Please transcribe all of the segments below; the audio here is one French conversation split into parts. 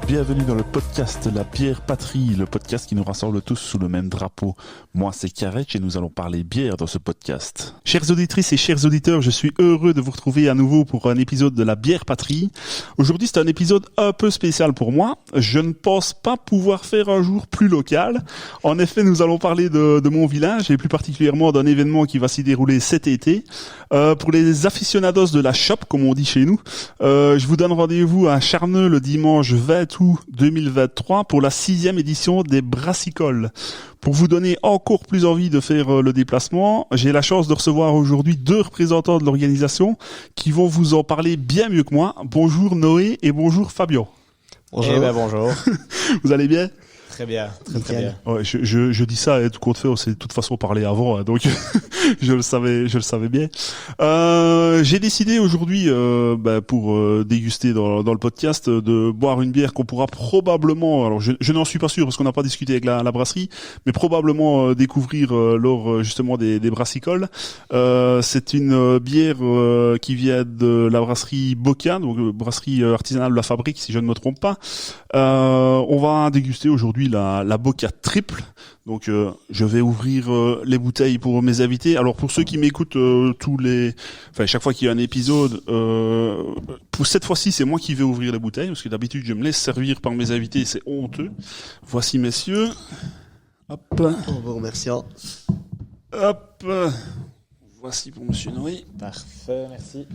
Bienvenue dans le podcast La Bière Patrie, le podcast qui nous rassemble tous sous le même drapeau. Moi, c'est Karech et nous allons parler bière dans ce podcast. Chères auditrices et chers auditeurs, je suis heureux de vous retrouver à nouveau pour un épisode de La Bière Patrie. Aujourd'hui, c'est un épisode un peu spécial pour moi. Je ne pense pas pouvoir faire un jour plus local. En effet, nous allons parler de mon village et plus particulièrement d'un événement qui va s'y dérouler cet été. Pour les aficionados de la shop, comme on dit chez nous, je vous donne rendez-vous à Charneux le dimanche 20 août 2023 pour la 6e édition des Brassicoles. Pour vous donner encore plus envie de faire le déplacement, j'ai la chance de recevoir aujourd'hui 2 représentants de l'organisation qui vont vous en parler bien mieux que moi. Bonjour Noé et bonjour Fabien. Bonjour. Bonjour. Vous allez bien ? Très bien, très bien. Ouais, je dis ça, et tout compte fait, on s'est de toute façon parlé avant, donc je le savais bien. J'ai décidé aujourd'hui, pour déguster dans le podcast, de boire une bière qu'on pourra probablement, alors je n'en suis pas sûr parce qu'on n'a pas discuté avec la brasserie, mais probablement découvrir lors justement des brassicoles. C'est une bière qui vient de la brasserie Boca, donc brasserie artisanale de la Fabrique, si je ne me trompe pas. On va déguster aujourd'hui la Boca triple. Donc je vais ouvrir les bouteilles pour mes invités. Alors pour ceux qui m'écoutent chaque fois qu'il y a un épisode, pour cette fois-ci c'est moi qui vais ouvrir les bouteilles parce que d'habitude je me laisse servir par mes invités et c'est honteux. Voici messieurs. Hop. En vous remerciant. Hop. Voici pour monsieur Noé. Parfait, merci.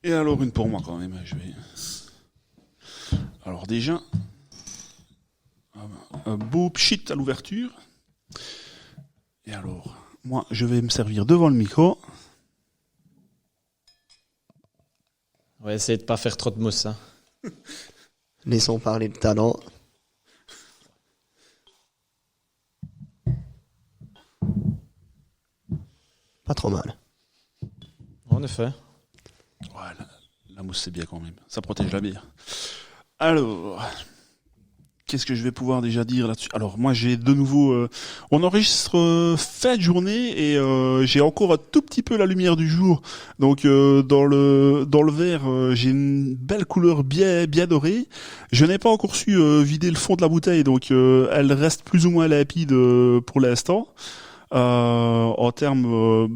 Et alors une pour moi quand même. Alors déjà, un beau pchit à l'ouverture. Et alors, moi, je vais me servir devant le micro. On va essayer de pas faire trop de mousse. Hein. Laissons parler le talent. Pas trop mal. En effet. Ouais, la mousse, c'est bien quand même. Ça protège la bière. Alors, qu'est-ce que je vais pouvoir déjà dire là-dessus ? Alors, moi, j'ai de nouveau... on enregistre fin de journée et j'ai encore un tout petit peu la lumière du jour. Donc, dans le verre, j'ai une belle couleur bien dorée. Je n'ai pas encore su vider le fond de la bouteille, donc elle reste plus ou moins limpide pour l'instant. En termes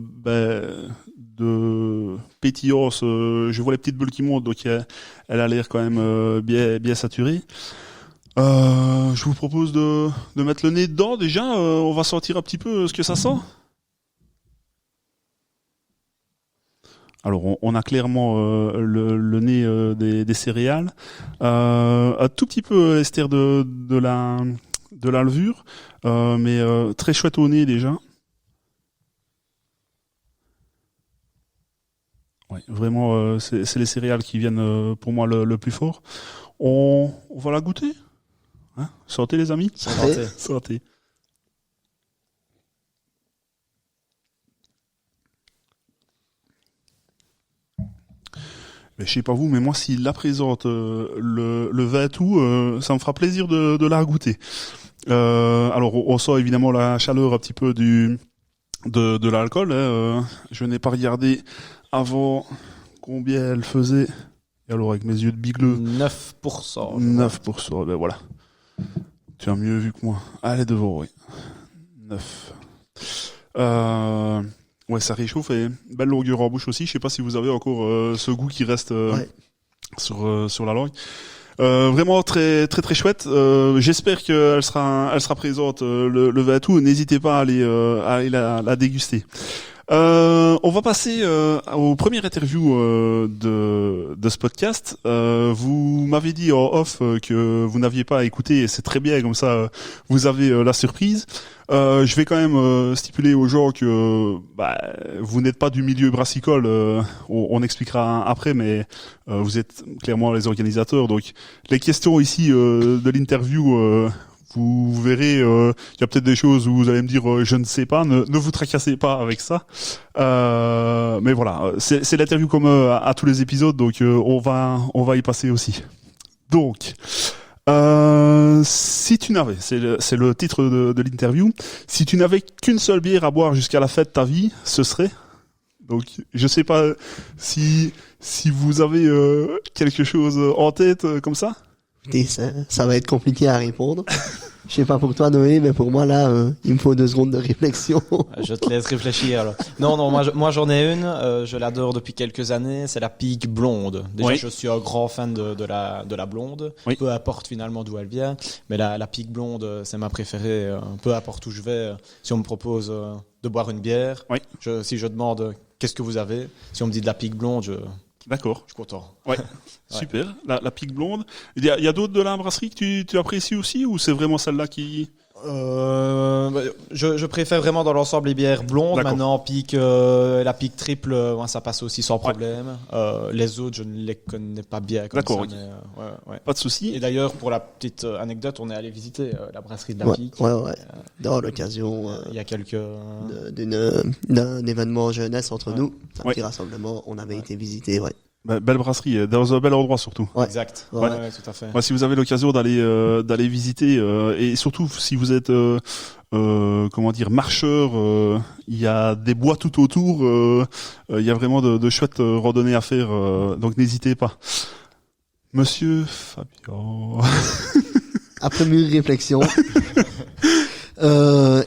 de pétillance, je vois les petites bulles qui montent, donc elle a l'air quand même bien saturée. Je vous propose de mettre le nez dedans déjà. On va sentir un petit peu ce que ça sent. Alors on a clairement le nez des céréales, un tout petit peu ester de la levure, mais très chouette au nez déjà. Ouais, vraiment, c'est les céréales qui viennent pour moi le plus fort. On va la goûter, hein ? Santé les amis. Santé. Santé. Mais je sais pas vous, mais moi s'il la présente le 20 août, ça me fera plaisir de la goûter. Alors on sent évidemment la chaleur un petit peu de l'alcool. Hein. Je n'ai pas regardé avant combien elle faisait. Et alors avec mes yeux de bigleux. 9%. 9%, ben voilà. Tu as mieux vu que moi. Allez devant, oui. 9. Ouais, ça réchauffe et belle longueur en bouche aussi. Je sais pas si vous avez encore ce goût qui reste sur la langue. Vraiment très très très chouette. J'espère qu'elle sera présente le 20 août. N'hésitez pas à aller la déguster. On va passer au premier interview de ce podcast. Vous m'avez dit en off que vous n'aviez pas écouté et c'est très bien, comme ça vous avez la surprise. Je vais quand même stipuler aux gens que vous n'êtes pas du milieu brassicole, on expliquera après, mais vous êtes clairement les organisateurs. Donc les questions ici de l'interview, vous verrez, il y a peut-être des choses où vous allez me dire je ne sais pas, ne vous tracassez pas avec ça. Mais voilà, c'est l'interview comme à tous les épisodes, donc on va y passer aussi. Donc si tu n'avais, c'est le titre de l'interview, si tu n'avais qu'une seule bière à boire jusqu'à la fin de ta vie, ce serait? Donc je sais pas si vous avez quelque chose en tête comme ça. Écoutez, ça va être compliqué à répondre. Je sais pas pour toi, Noé, mais pour moi, là, il me faut 2 secondes de réflexion. Je te laisse réfléchir alors. Non, moi j'en ai une, je l'adore depuis quelques années, c'est la pique blonde. Déjà Oui. je suis un grand fan de la blonde, Oui. peu importe finalement d'où elle vient, mais la pique blonde c'est ma préférée, peu importe où je vais, si on me propose de boire une bière, Oui. si je demande qu'est-ce que vous avez, si on me dit de la pique blonde, je D'accord. suis content. Ouais. Super. La pique blonde. Il y a d'autres de la brasserie que tu apprécies aussi ou c'est vraiment celle-là qui... Je préfère vraiment dans l'ensemble les bières blondes. D'accord. Maintenant, la pique triple, ça passe aussi sans problème. Les autres, je ne les connais pas bien comme D'accord, ça. ok. Mais, ouais. Pas de souci. Et d'ailleurs, pour la petite anecdote, on est allé visiter la brasserie de la Ouais, pique. ouais. Dans l'occasion Il y a quelques... d'un événement jeunesse entre nous, un Ouais. petit rassemblement, on avait été visiter, ouais. Belle brasserie, dans un bel endroit surtout. Ouais. Exact. Ouais. Ouais, tout à fait. Moi, si vous avez l'occasion d'aller visiter et surtout si vous êtes comment dire marcheur, il y a des bois tout autour, il y a vraiment de chouettes randonnées à faire, donc n'hésitez pas. Monsieur Fabien. Après mûre réflexion.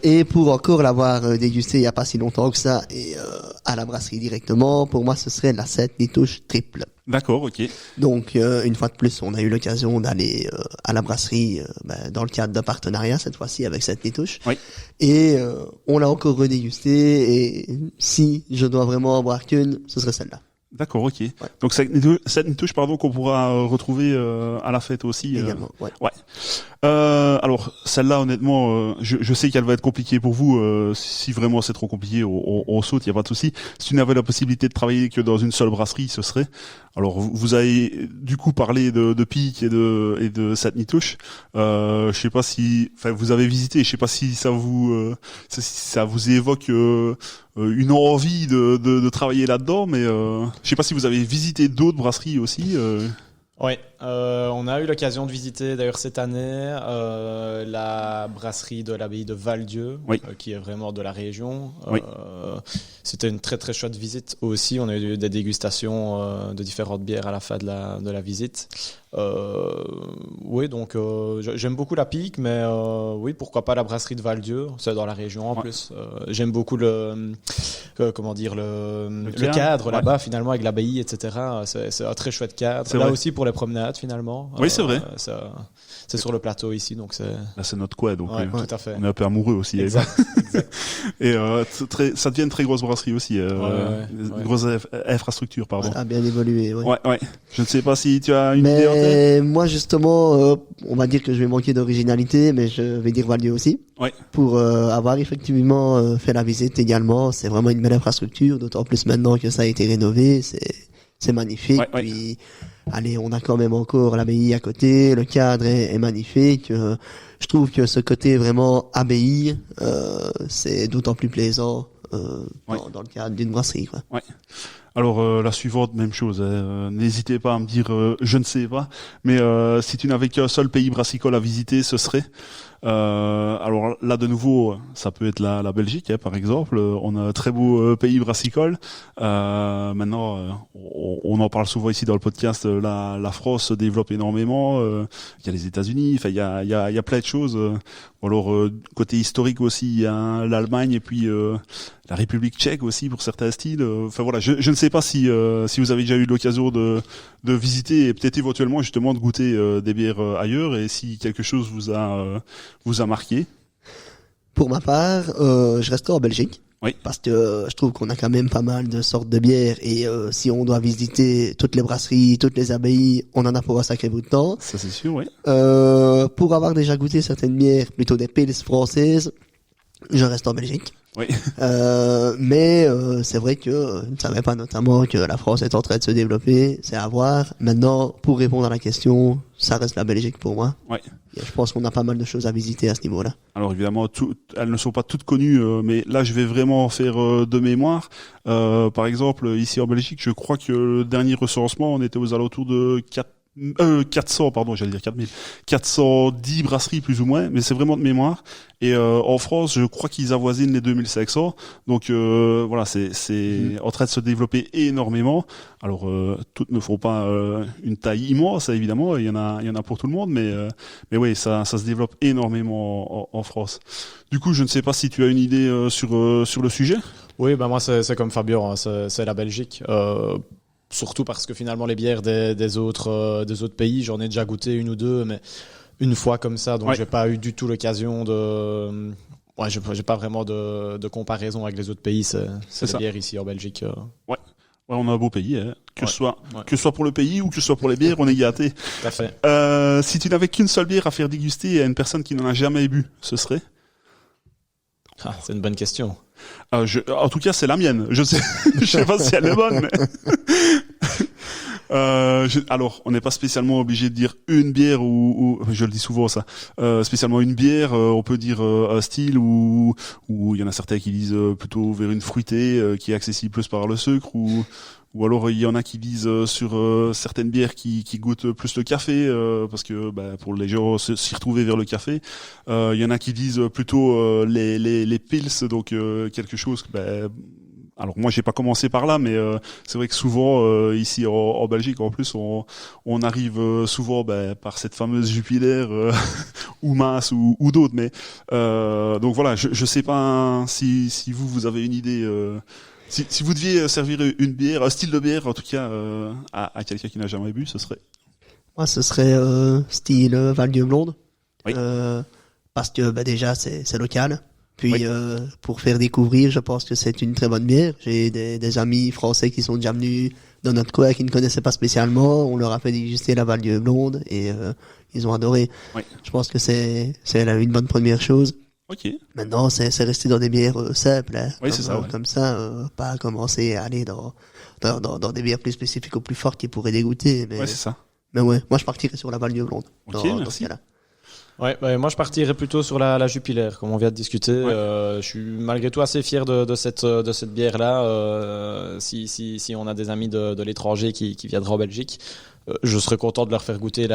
Et pour encore l'avoir dégusté il y a pas si longtemps que ça, et à la brasserie directement, pour moi ce serait la 7 Nitouche triple. D'accord, ok. Donc une fois de plus, on a eu l'occasion d'aller à la brasserie dans le cadre d'un partenariat cette fois-ci avec cette Nitouche. Oui. Et on l'a encore redégusté, et si je dois vraiment en boire qu'une, ce serait celle-là. D'accord, ok. Donc cette Nitouche, pardon, qu'on pourra retrouver à la fête aussi. Également, ouais. Ouais. Alors celle-là, honnêtement, je sais qu'elle va être compliquée pour vous. Si vraiment c'est trop compliqué, on saute, il y a pas de souci. Si tu n'avais la possibilité de travailler que dans une seule brasserie, ce serait. Alors vous avez du coup parlé de Pique et de cette Nitouche. Je sais pas si, enfin vous avez visité. Je sais pas si ça vous évoque une envie de travailler là-dedans, mais je sais pas si vous avez visité d'autres brasseries aussi. Oui, on a eu l'occasion de visiter d'ailleurs cette année la brasserie de l'abbaye de Val-Dieu, Oui. Qui est vraiment de la région. Oui. C'était une très très chouette visite aussi. On a eu des dégustations de différentes bières à la fin de la visite. Oui, donc j'aime beaucoup la pique, mais oui, pourquoi pas la brasserie de Val-Dieu, c'est dans la région en plus. J'aime beaucoup le cadre ouais. là-bas finalement avec l'abbaye, etc. C'est un très chouette cadre. C'est Là vrai. aussi pour les promenades finalement. Oui, c'est vrai. C'est sur le plateau ici, donc c'est. Là, c'est notre coin, donc Ouais, tout à fait. on est un peu amoureux aussi. Exact. Et ça devient une très grosse brasserie aussi. Ouais. Une grosse infrastructure, pardon. A bien évolué, ouais. Ouais. Je ne sais pas si tu as une idée en tête. Mais moi justement, on va dire que je vais manquer d'originalité, mais je vais dire Val-Dieu aussi. Ouais. Pour avoir effectivement fait la visite également, c'est vraiment une belle infrastructure, d'autant plus maintenant que ça a été rénové, c'est magnifique. Ouais. Puis, allez, on a quand même encore l'abbaye à côté, le cadre est magnifique. Je trouve que ce côté vraiment abbaye, c'est d'autant plus plaisant dans le cadre d'une brasserie, quoi. Ouais. Alors la suivante, même chose. N'hésitez pas à me dire, je ne sais pas. Mais si tu n'avais qu'un seul pays brassicole à visiter, ce serait. Alors là, de nouveau, ça peut être la Belgique, hein, par exemple. On a un très beau pays brassicole. Maintenant, on en parle souvent ici dans le podcast. La France se développe énormément. Il y a les États-Unis. Enfin, il y a plein de choses. Ou alors côté historique aussi, il y a l'Allemagne et puis la République tchèque aussi pour certains styles. Enfin voilà, je ne sais pas si vous avez déjà eu l'occasion de visiter et peut-être éventuellement justement de goûter des bières ailleurs et si quelque chose vous a marqué. Pour ma part, je reste en Belgique. Oui. Parce que je trouve qu'on a quand même pas mal de sortes de bières et si on doit visiter toutes les brasseries, toutes les abbayes, on en a pour un sacré bout de temps. Ça c'est sûr, oui. Pour avoir déjà goûté certaines bières, plutôt des pils françaises, je reste en Belgique. Oui. Mais c'est vrai que je ne savais pas notamment que la France est en train de se développer, c'est à voir. Maintenant, pour répondre à la question, ça reste la Belgique pour moi. Ouais. Et je pense qu'on a pas mal de choses à visiter à ce niveau-là. Alors évidemment, elles ne sont pas toutes connues, mais là je vais vraiment faire de mémoire. Par exemple, ici en Belgique, je crois que le dernier recensement, on était aux alentours de 400, pardon, j'allais dire 4000. 410 brasseries plus ou moins, mais c'est vraiment de mémoire. Et en France, je crois qu'ils avoisinent les 2500. Donc voilà, c'est en train de se développer énormément. Alors toutes ne font pas une taille immense, évidemment. Il y en a pour tout le monde, mais oui, ça se développe énormément en France. Du coup, je ne sais pas si tu as une idée sur le sujet. Oui, moi c'est comme Fabien, hein, c'est la Belgique. Surtout parce que finalement les bières des autres pays, j'en ai déjà goûté une ou deux, mais une fois comme ça, donc j'ai pas eu du tout l'occasion de. Ouais, j'ai pas vraiment de comparaison avec les autres pays. C'est les bières ici en Belgique. Ouais, on a un beau pays, hein. Que ce soit pour le pays ou que ce soit pour les bières, on est gâtés. Tout à fait. Si tu n'avais qu'une seule bière à faire déguster à une personne qui n'en a jamais bu, ce serait? C'est une bonne question. En tout cas, c'est la mienne. Je sais pas si elle est bonne, mais alors, on n'est pas spécialement obligé de dire une bière ou je le dis souvent ça. Spécialement une bière, on peut dire un style ou il y en a certains qui disent plutôt vers une fruitée qui est accessible plus par le sucre ou alors il y en a qui disent sur certaines bières qui goûtent plus le café parce que pour les gens s'y retrouver vers le café. Il y en a qui disent plutôt les pils, donc quelque chose. Alors moi j'ai pas commencé par là, mais c'est vrai que souvent ici en Belgique en plus on arrive souvent par cette fameuse Jupiler ou Maas ou d'autres. Mais donc voilà, je sais pas si vous avez une idée. Si vous deviez servir une bière, un style de bière en tout cas à quelqu'un qui n'a jamais bu, ce serait? Moi, ce serait style Val-Dieu Blonde. Oui. Parce que déjà c'est local. Puis pour faire découvrir, je pense que c'est une très bonne bière. J'ai des amis français qui sont déjà venus dans notre coin qui ne connaissaient pas spécialement. On leur a fait déguster la Val-Dieu Blonde et ils ont adoré. Oui. Je pense que c'est une bonne première chose. Ok. Maintenant, c'est rester dans des bières simples, hein, oui, c'est ça, comme ça, pas commencer à aller dans des bières plus spécifiques ou plus fortes qui pourraient dégoûter. Mais, ouais, c'est ça. Mais ouais, moi je partirais sur la Val-Dieu Blonde. Ok, merci. Ouais, moi je partirais plutôt sur la Jupiler, comme on vient de discuter. Je suis malgré tout assez fier de cette bière là. Si on a des amis de l'étranger qui viendraient en Belgique, je serais content de leur faire goûter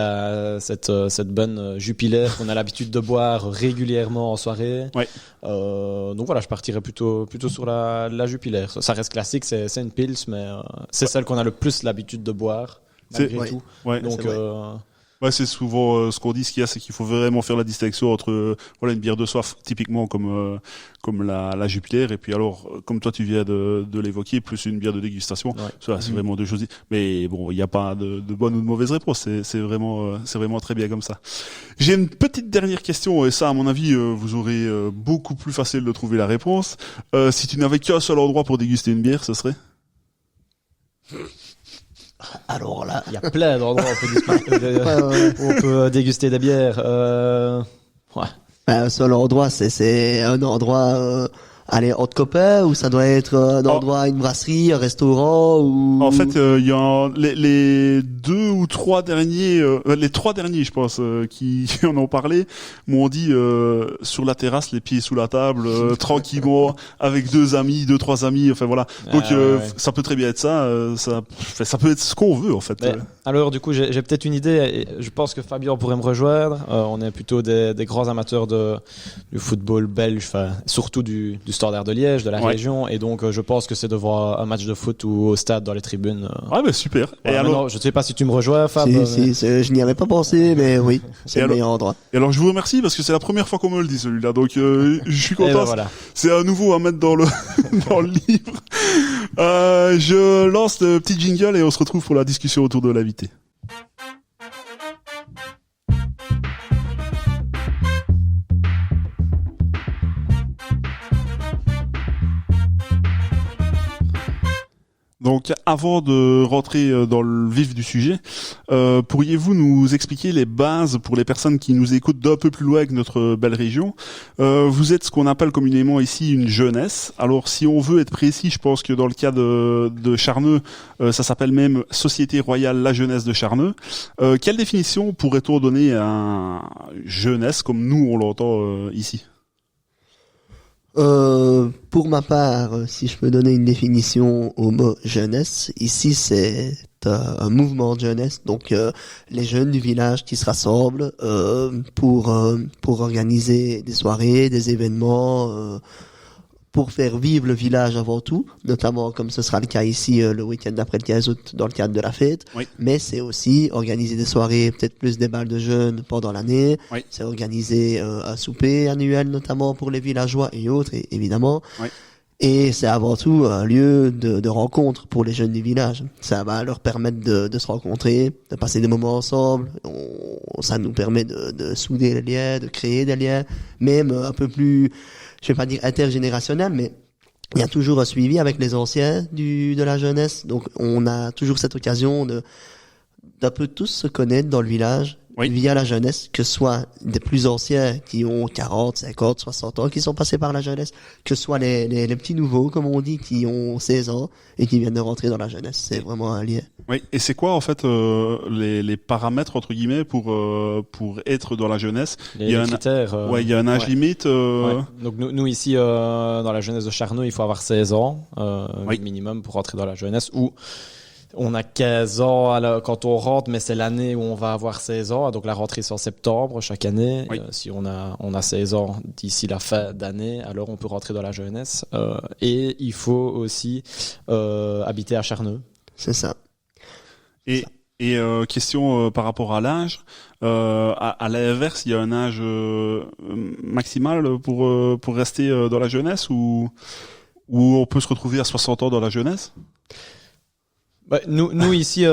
cette bonne Jupiler qu'on a l'habitude de boire régulièrement en soirée. Ouais. Donc voilà, je partirais plutôt sur la Jupiler. Ça reste classique, c'est une Pils, mais c'est celle qu'on a le plus l'habitude de boire malgré tout. Ouais, donc ouais, c'est souvent ce qu'on dit. Ce qu'il y a, c'est qu'il faut vraiment faire la distinction entre une bière de soif typiquement comme la Jupiler, et puis alors comme toi tu viens de l'évoquer, plus une bière de dégustation. Ouais. Ça, c'est vraiment deux choses. Mais bon, il n'y a pas de bonne ou de mauvaise réponse. C'est vraiment très bien comme ça. J'ai une petite dernière question, et ça, à mon avis, vous aurez beaucoup plus facile de trouver la réponse. Si tu n'avais qu'un seul endroit pour déguster une bière, ce serait? Alors là, il y a plein d'endroits où on peut déguster des bières. Ouais. Un seul endroit, c'est un endroit entre copains, ou ça doit être un endroit, une brasserie, un restaurant ou. En fait, il y a les deux ou trois derniers, les trois derniers, je pense, qui en ont parlé, m'ont dit sur la terrasse, les pieds sous la table, tranquillement, avec deux, trois amis. Enfin voilà. Donc ça peut très bien être ça. Ça peut être ce qu'on veut en fait. Alors du coup, j'ai peut-être une idée. Je pense que Fabien pourrait me rejoindre. On est plutôt des grands amateurs du football belge, surtout du Standard de Liège, de la région, et donc je pense que c'est de voir un match de foot ou au stade dans les tribunes. Ah bah super. Et alors, je ne sais pas si tu me rejoins, Fab. Si, je n'y avais pas pensé, mais oui, c'est le meilleur endroit. Et alors je vous remercie parce que c'est la première fois qu'on me le dit celui-là, donc je suis content. Voilà. C'est à nouveau à mettre dans le dans le livre. Je lance le petit jingle et on se retrouve pour la discussion autour de l'invité. Donc, avant de rentrer dans le vif du sujet, pourriez-vous nous expliquer les bases pour les personnes qui nous écoutent d'un peu plus loin que notre belle région? Vous êtes ce qu'on appelle communément ici une jeunesse. Alors, si on veut être précis, je pense que dans le cas de Charneux, ça s'appelle même Société Royale La Jeunesse de Charneux. Quelle définition pourrait-on donner à jeunesse comme nous on l'entend ici? Pour ma part, si je peux donner une définition au mot jeunesse, ici c'est un mouvement de jeunesse, donc les jeunes du village qui se rassemblent pour organiser des soirées, des événements, pour faire vivre le village avant tout, notamment comme ce sera le cas ici le week-end d'après le 15 août dans le cadre de la fête. Oui. Mais c'est aussi organiser des soirées, peut-être plus des balles de jeunes pendant l'année. Oui. C'est organiser un souper annuel notamment pour les villageois et autres, évidemment. Oui. Et c'est avant tout un lieu de rencontre pour les jeunes du village. Ça va leur permettre de se rencontrer, de passer des moments ensemble. Ça nous permet de souder les liens, de créer des liens, même un peu plus, je vais pas dire intergénérationnel, mais il y a toujours un suivi avec les anciens de la jeunesse. Donc on a toujours cette occasion d'un peu tous se connaître dans le village. Oui. Via la jeunesse, que ce soit des plus anciens qui ont 40, 50, 60 ans, qui sont passés par la jeunesse, que ce soit les petits nouveaux, comme on dit, qui ont 16 ans et qui viennent de rentrer dans la jeunesse. C'est vraiment un lien. Oui. Et c'est quoi, en fait, les paramètres, entre guillemets, pour être dans la jeunesse? Il y a critères. Il y a un âge limite. Ouais. Donc, nous ici, dans la jeunesse de Charneux, il faut avoir 16 ans, minimum pour rentrer dans la jeunesse, ou on a 15 ans quand on rentre, mais c'est l'année où on va avoir 16 ans. Donc la rentrée c'est en septembre chaque année. Oui. Si on a 16 ans d'ici la fin d'année, alors on peut rentrer dans la jeunesse. Et il faut aussi habiter à Charneux. C'est ça. Et question par rapport à l'âge, à l'inverse, il y a un âge maximal pour rester dans la jeunesse ou on peut se retrouver à 60 ans dans la jeunesse? Nous ici,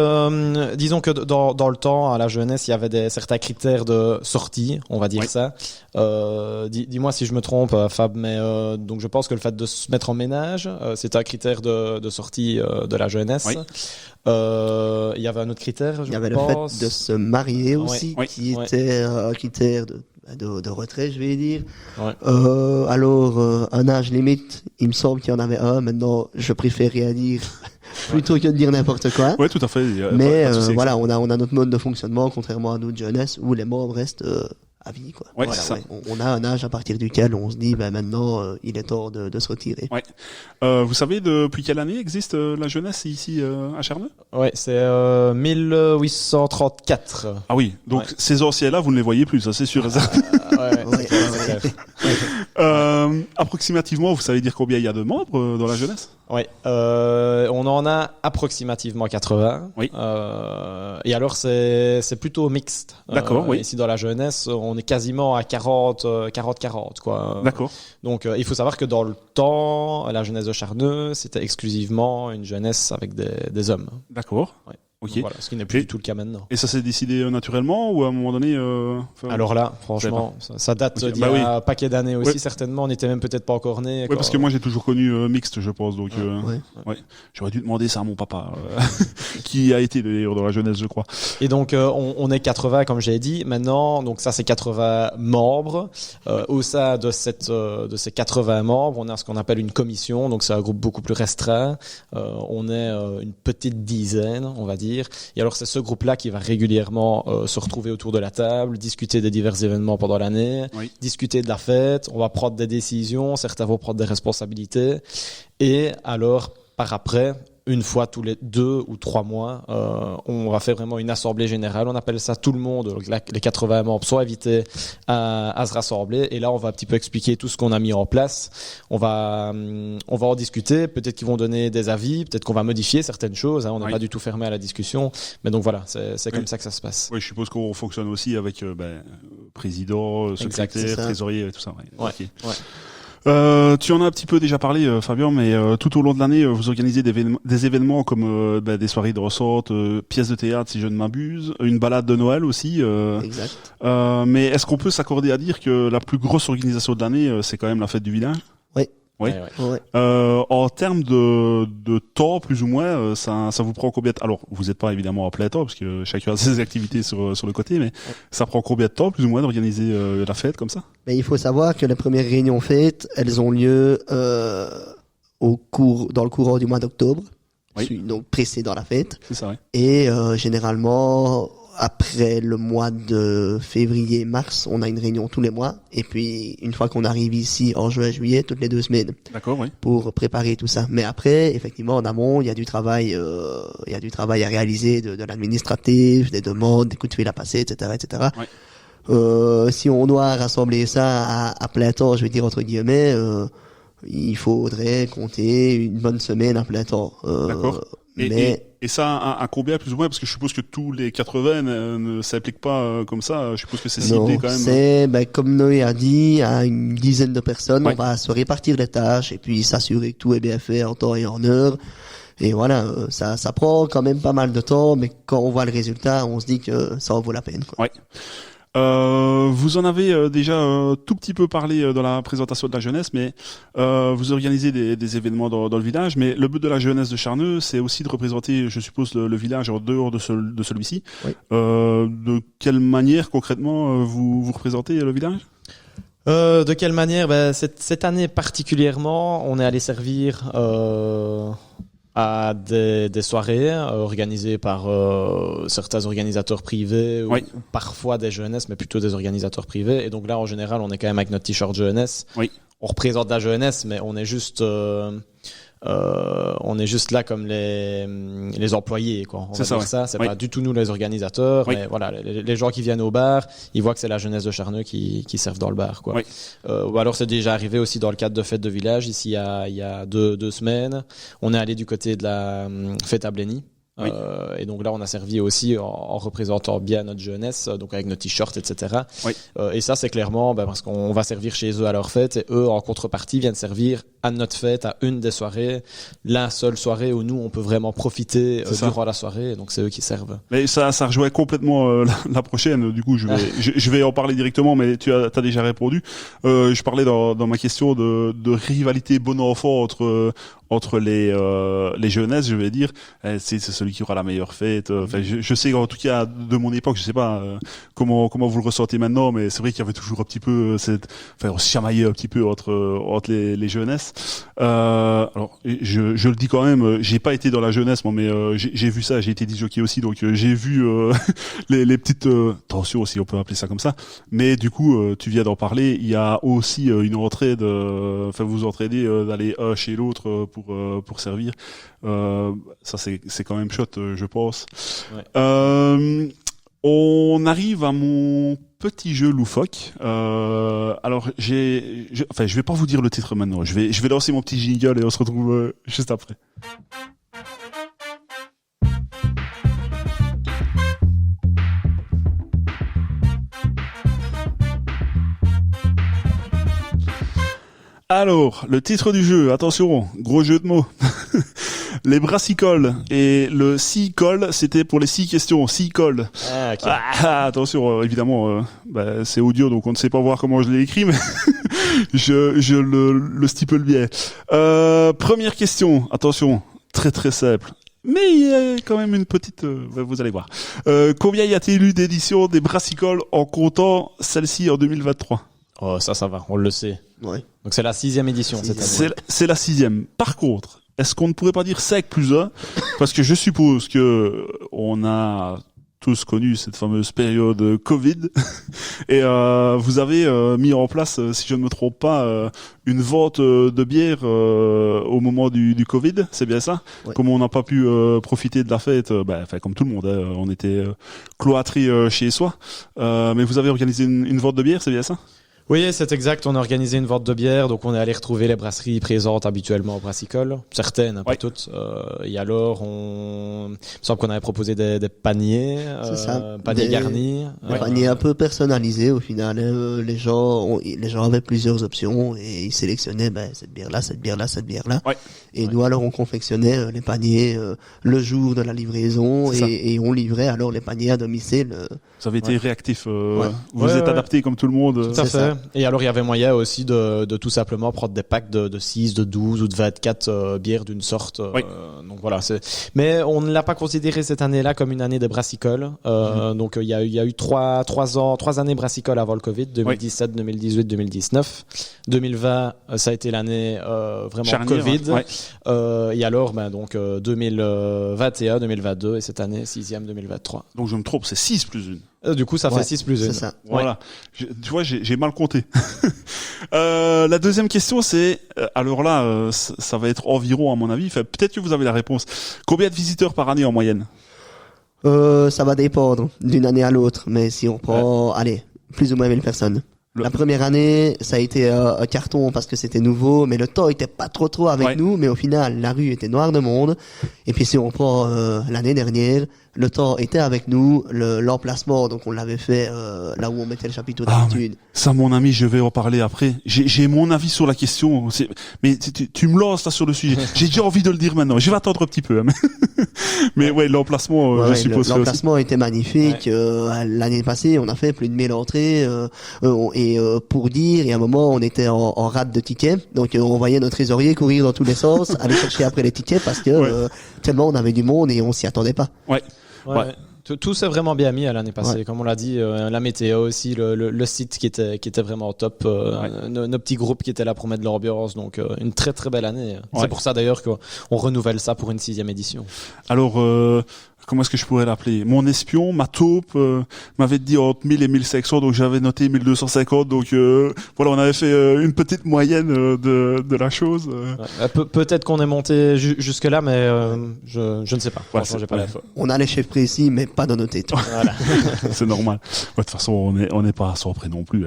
disons que dans le temps, à la jeunesse, il y avait certains critères de sortie, on va dire ça. Dis-moi si je me trompe, Fab, mais donc je pense que le fait de se mettre en ménage, c'est un critère de sortie de la jeunesse. Oui. Il y avait un autre critère, il y avait le fait de se marier aussi, qui était un critère de retrait, je vais dire. Ouais. Alors, un âge limite, il me semble qu'il y en avait un. Maintenant, je préfère rien dire plutôt que de dire n'importe quoi. Oui, tout à fait. Mais voilà, on a notre mode de fonctionnement, contrairement à nous de jeunesse, où les membres restent à vie, quoi. Ouais, voilà, c'est ça. On a un âge à partir duquel on se dit, maintenant, il est temps de se retirer. Ouais. Vous savez depuis quelle année existe la jeunesse ici à Charneux? Ouais, c'est 1834. Ah oui, donc ces anciens-là, vous ne les voyez plus, ça c'est sûr. Approximativement, vous savez dire combien il y a de membres dans la jeunesse? Oui, on en a approximativement 80. Oui. Et alors c'est plutôt mixte. D'accord, oui. Ici dans la jeunesse, on est quasiment à 40-40 quoi. D'accord. Donc il faut savoir que dans le temps, la jeunesse de Charneux, c'était exclusivement une jeunesse avec des hommes. D'accord. Ouais. Okay. Voilà, ce qui n'est plus du tout le cas maintenant. Et ça s'est décidé naturellement ou à un moment donné Alors là, franchement, ça date d'il y a un paquet d'années aussi, certainement. On n'était même peut-être pas encore nés. Oui, parce que moi j'ai toujours connu mixte, je pense. Donc, j'aurais dû demander ça à mon papa, qui a été d'ailleurs dans la jeunesse, je crois. Et donc, on est 80, comme j'ai dit. Maintenant, donc ça c'est 80 membres. Au sein de ces 80 membres, on a ce qu'on appelle une commission. Donc c'est un groupe beaucoup plus restreint. On est une petite dizaine, on va dire. Et alors c'est ce groupe-là qui va régulièrement se retrouver autour de la table, discuter des divers événements pendant l'année, discuter de la fête, on va prendre des décisions, certains vont prendre des responsabilités, et alors par après, une fois tous les 2 ou 3 mois, on va faire vraiment une assemblée générale. On appelle ça tout le monde. Donc là, les 80 membres sont invités à se rassembler. Et là, on va un petit peu expliquer tout ce qu'on a mis en place. On va en discuter. Peut-être qu'ils vont donner des avis. Peut-être qu'on va modifier certaines choses. On n'est pas du tout fermé à la discussion. Mais donc voilà, c'est comme ça que ça se passe. Oui, je suppose qu'on fonctionne aussi avec président, secrétaire, trésorier et tout ça. Ouais. Okay. Ouais. Tu en as un petit peu déjà parlé, Fabien, mais tout au long de l'année, vous organisez des événements comme des soirées de ressort, pièces de théâtre, si je ne m'abuse, une balade de Noël aussi. Exact. Mais est-ce qu'on peut s'accorder à dire que la plus grosse organisation de l'année, c'est quand même la fête du village? Oui. Oui. Ouais. En termes de temps, plus ou moins, ça vous prend combien de temps? Alors, vous n'êtes pas évidemment à plein temps, parce que chacun a ses activités sur le côté, mais ça prend combien de temps, plus ou moins, d'organiser la fête comme ça? Il faut savoir que les premières réunions fêtes, elles ont lieu dans le courant du mois d'octobre, donc précédant la fête. C'est ça, oui. Et généralement, après le mois de février-mars, on a une réunion tous les mois. Et puis, une fois qu'on arrive ici en juin-juillet, toutes les 2 semaines. D'accord, oui. Pour préparer tout ça. Mais après, effectivement, en amont, il y a du travail à réaliser de l'administratif, des demandes, des coups de fil à passer, etc., etc. Ouais. Si on doit rassembler ça à plein temps, je vais dire entre guillemets, il faudrait compter une bonne semaine à plein temps. D'accord. Et ça, à combien plus ou moins? Parce que je suppose que tous les 80 ne s'appliquent pas comme ça. Je suppose que c'est ciblé quand même. C'est, comme Noé a dit, à une dizaine de personnes. Ouais. On va se répartir les tâches et puis s'assurer que tout est bien fait en temps et en heure. Et voilà, ça prend quand même pas mal de temps, mais quand on voit le résultat, on se dit que ça en vaut la peine, quoi. Ouais. Vous en avez déjà tout petit peu parlé dans la présentation de la jeunesse, mais vous organisez des événements dans le village, mais le but de la jeunesse de Charneux, c'est aussi de représenter, je suppose, le village en dehors de celui-ci. Oui. De quelle manière concrètement vous représentez le village ? De quelle manière? Cette année particulièrement, on est allé servir à des soirées organisées par certains organisateurs privés ou parfois des jeunesses, mais plutôt des organisateurs privés. Et donc là, en général, on est quand même avec notre t-shirt jeunesse. Oui. On représente la jeunesse, mais on est juste là comme les employés, quoi. C'est pas du tout nous les organisateurs, mais voilà, les gens qui viennent au bar, ils voient que c'est la jeunesse de Charneux qui servent dans le bar, quoi. Ou alors c'est déjà arrivé aussi dans le cadre de fêtes de village. Ici, il y a deux semaines, on est allé du côté de la fête à Blény. Et donc là, on a servi aussi en représentant bien notre jeunesse, donc avec nos t-shirts, etc. Et ça, c'est clairement parce qu'on va servir chez eux à leur fête et eux, en contrepartie, viennent servir à notre fête, à une des soirées, la seule soirée où nous, on peut vraiment profiter durant la soirée. Donc c'est eux qui servent. Mais ça rejoint complètement la prochaine. Du coup, je vais en parler directement, mais tu as déjà répondu. Je parlais dans ma question de rivalité bon enfant entre les jeunesses, je vais dire. C'est celui qui aura la meilleure fête. Enfin, je sais en tout cas de mon époque, je sais pas comment vous le ressentez maintenant, mais c'est vrai qu'il y avait toujours un petit peu on se chamaillait un petit peu entre les jeunesses. Alors je le dis quand même, j'ai pas été dans la jeunesse moi, mais j'ai vu ça, j'ai été disjockey aussi, donc j'ai vu les petites tensions aussi, on peut appeler ça comme ça. Mais du coup, tu viens d'en parler, il y a aussi une entraide, vous entraidez d'aller un chez l'autre pour servir. Ça c'est quand même chouette, je pense. On arrive à mon petit jeu loufoque. Alors je vais pas vous dire le titre maintenant. Je vais lancer mon petit jingle et on se retrouve juste après. Alors, le titre du jeu, attention, gros jeu de mots. Les brassicoles et le six-colle, c'était pour les 6 questions. Six-colle. Ah, okay. Attention, évidemment, c'est audio, donc on ne sait pas voir comment je l'ai écrit, mais je le stipule bien. Première question, attention, très très simple. Mais il y a quand même une petite... vous allez voir. Combien y a-t-il eu d'éditions des brassicoles en comptant celle-ci en 2023 ? Oh, ça va, on le sait. Ouais. Donc c'est la 6e édition cette année. C'est la 6e. Par contre, est-ce qu'on ne pourrait pas dire 5 plus 1 ? Parce que je suppose que on a tous connu cette fameuse période Covid et vous avez mis en place, si je ne me trompe pas, une vente de bière au moment du Covid, c'est bien ça ? Ouais. Comme on n'a pas pu profiter de la fête, comme tout le monde, on était cloîtrés chez soi, mais vous avez organisé une vente de bière, c'est bien ça ? Oui, c'est exact. On a organisé une vente de bière, donc on est allé retrouver les brasseries présentes habituellement au brassicole, certaines, pas toutes. Et alors, il me semble qu'on avait proposé des paniers, paniers garnis, des paniers un peu personnalisés au final. Les gens avaient plusieurs options et ils sélectionnaient cette bière-là, cette bière-là, cette bière-là. Ouais. Et nous alors on confectionnait les paniers le jour de la livraison et on livrait alors les paniers à domicile. Vous avez été réactif, vous êtes adapté comme tout le monde. Tout à fait. Et alors il y avait moyen aussi de tout simplement prendre des packs de 6, de 12 ou de 24 bières d'une sorte. Oui. Donc voilà. Mais on ne l'a pas considéré cette année-là comme une année des brassicoles. Donc il y a eu trois années brassicoles avant le Covid, 2017, 2018, 2019. 2020, ça a été l'année vraiment charnière, Covid. Ouais. Et alors, donc 2021, 2022 et cette année 6e 2023. Donc je me trompe, c'est 6 plus 1. Du coup, ça fait 6 plus 1. C'est ça. Voilà. Tu vois, j'ai mal compté. La deuxième question, c'est, alors là, ça va être environ, à mon avis, enfin, peut-être que vous avez la réponse. Combien de visiteurs par année en moyenne? Ça va dépendre d'une année à l'autre, mais si on prend, allez, plus ou moins 1000 personnes. La première année, ça a été un carton parce que c'était nouveau, mais le temps était pas trop avec nous, mais au final, la rue était noire de monde. Et puis si on prend l'année dernière, le temps était avec nous, l'emplacement, donc on l'avait fait là où on mettait le chapiteau d'habitude. Ça, mon ami, je vais en parler après. J'ai mon avis sur la question, mais tu me lances là sur le sujet. J'ai déjà envie de le dire maintenant. Je vais attendre un petit peu. Hein. Mais ouais, l'emplacement, je suppose. L'emplacement était magnifique. L'année passée, on a fait plus de 1000 entrées. Et pour dire, il y a un moment, on était en rate de tickets. Donc on voyait notre trésorier courir dans tous les sens, aller chercher après les tickets parce que tellement on avait du monde et on s'y attendait pas. Ouais. Tout s'est vraiment bien mis à l'année passée, comme on l'a dit, la météo aussi, le site qui était vraiment top, nos petits groupes qui étaient là pour mettre de l'ambiance, donc une très très belle année. C'est pour ça d'ailleurs qu'on renouvelle ça pour une 6e édition. Alors, comment est-ce que je pourrais l'appeler? Mon espion, ma taupe, m'avait dit entre 1000 et 1500, donc j'avais noté 1250, donc voilà, on avait fait une petite moyenne de la chose. Peut-être qu'on est monté jusque là, mais je ne sais pas. Franchement, j'ai pas l'info. On a les chiffres précis, mais pas dans nos têtes. Voilà. C'est normal. De toute façon, on n'est pas surpris non plus.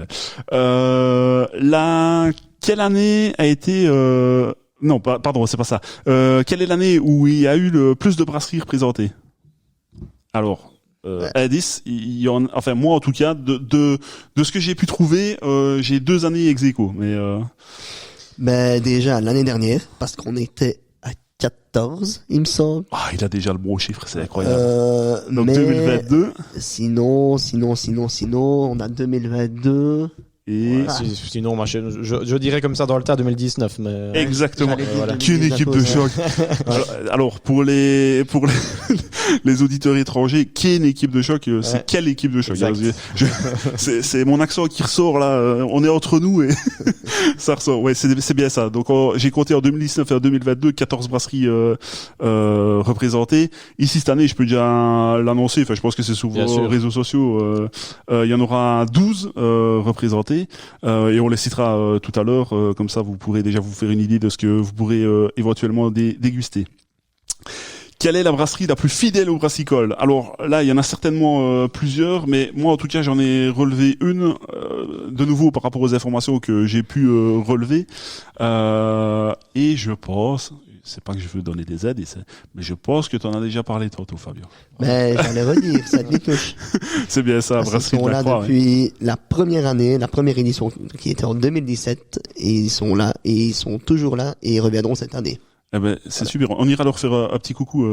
Quelle année a été non, pardon, c'est pas ça. Quelle est l'année où il y a eu le plus de brasseries représentées? Alors, indice, il y en, enfin moi en tout cas, de ce que j'ai pu trouver, j'ai 2 années ex aequo, mais. Ben déjà l'année dernière, parce qu'on était à 14, il me semble. Ah, il a déjà le bon chiffre, c'est incroyable. Donc mais 2022. Sinon, on a 2022. Et sinon, je dirais comme ça dans le tas 2019, mais exactement. Voilà. Qu'une équipe de choc. Alors pour les auditeurs étrangers, qui est une équipe de choc, c'est quelle équipe de choc? C'est mon accent qui ressort là. On est entre nous et ça ressort. Ouais, c'est bien ça. Donc j'ai compté en 2019 et en 2022 14 brasseries représentées. Ici cette année, je peux déjà l'annoncer. Enfin, je pense que c'est sur vos réseaux sociaux. Il y en aura 12 représentées. Et on les citera tout à l'heure, comme ça vous pourrez déjà vous faire une idée de ce que vous pourrez éventuellement déguster. Quelle est la brasserie la plus fidèle au brassicole? Alors là, il y en a certainement plusieurs, mais moi en tout cas j'en ai relevé une, de nouveau par rapport aux informations que j'ai pu relever, et je pense... C'est pas que je veux donner des aides, mais je pense que tu en as déjà parlé tantôt, Fabien. Mais j'allais redire, ça te touche. C'est bien ça, brasserie de la Croix. Ils sont là depuis la première année, la première édition qui était en 2017, et ils sont là, et ils sont toujours là, et ils reviendront cette année. Eh ben, c'est super. On ira leur faire un petit coucou.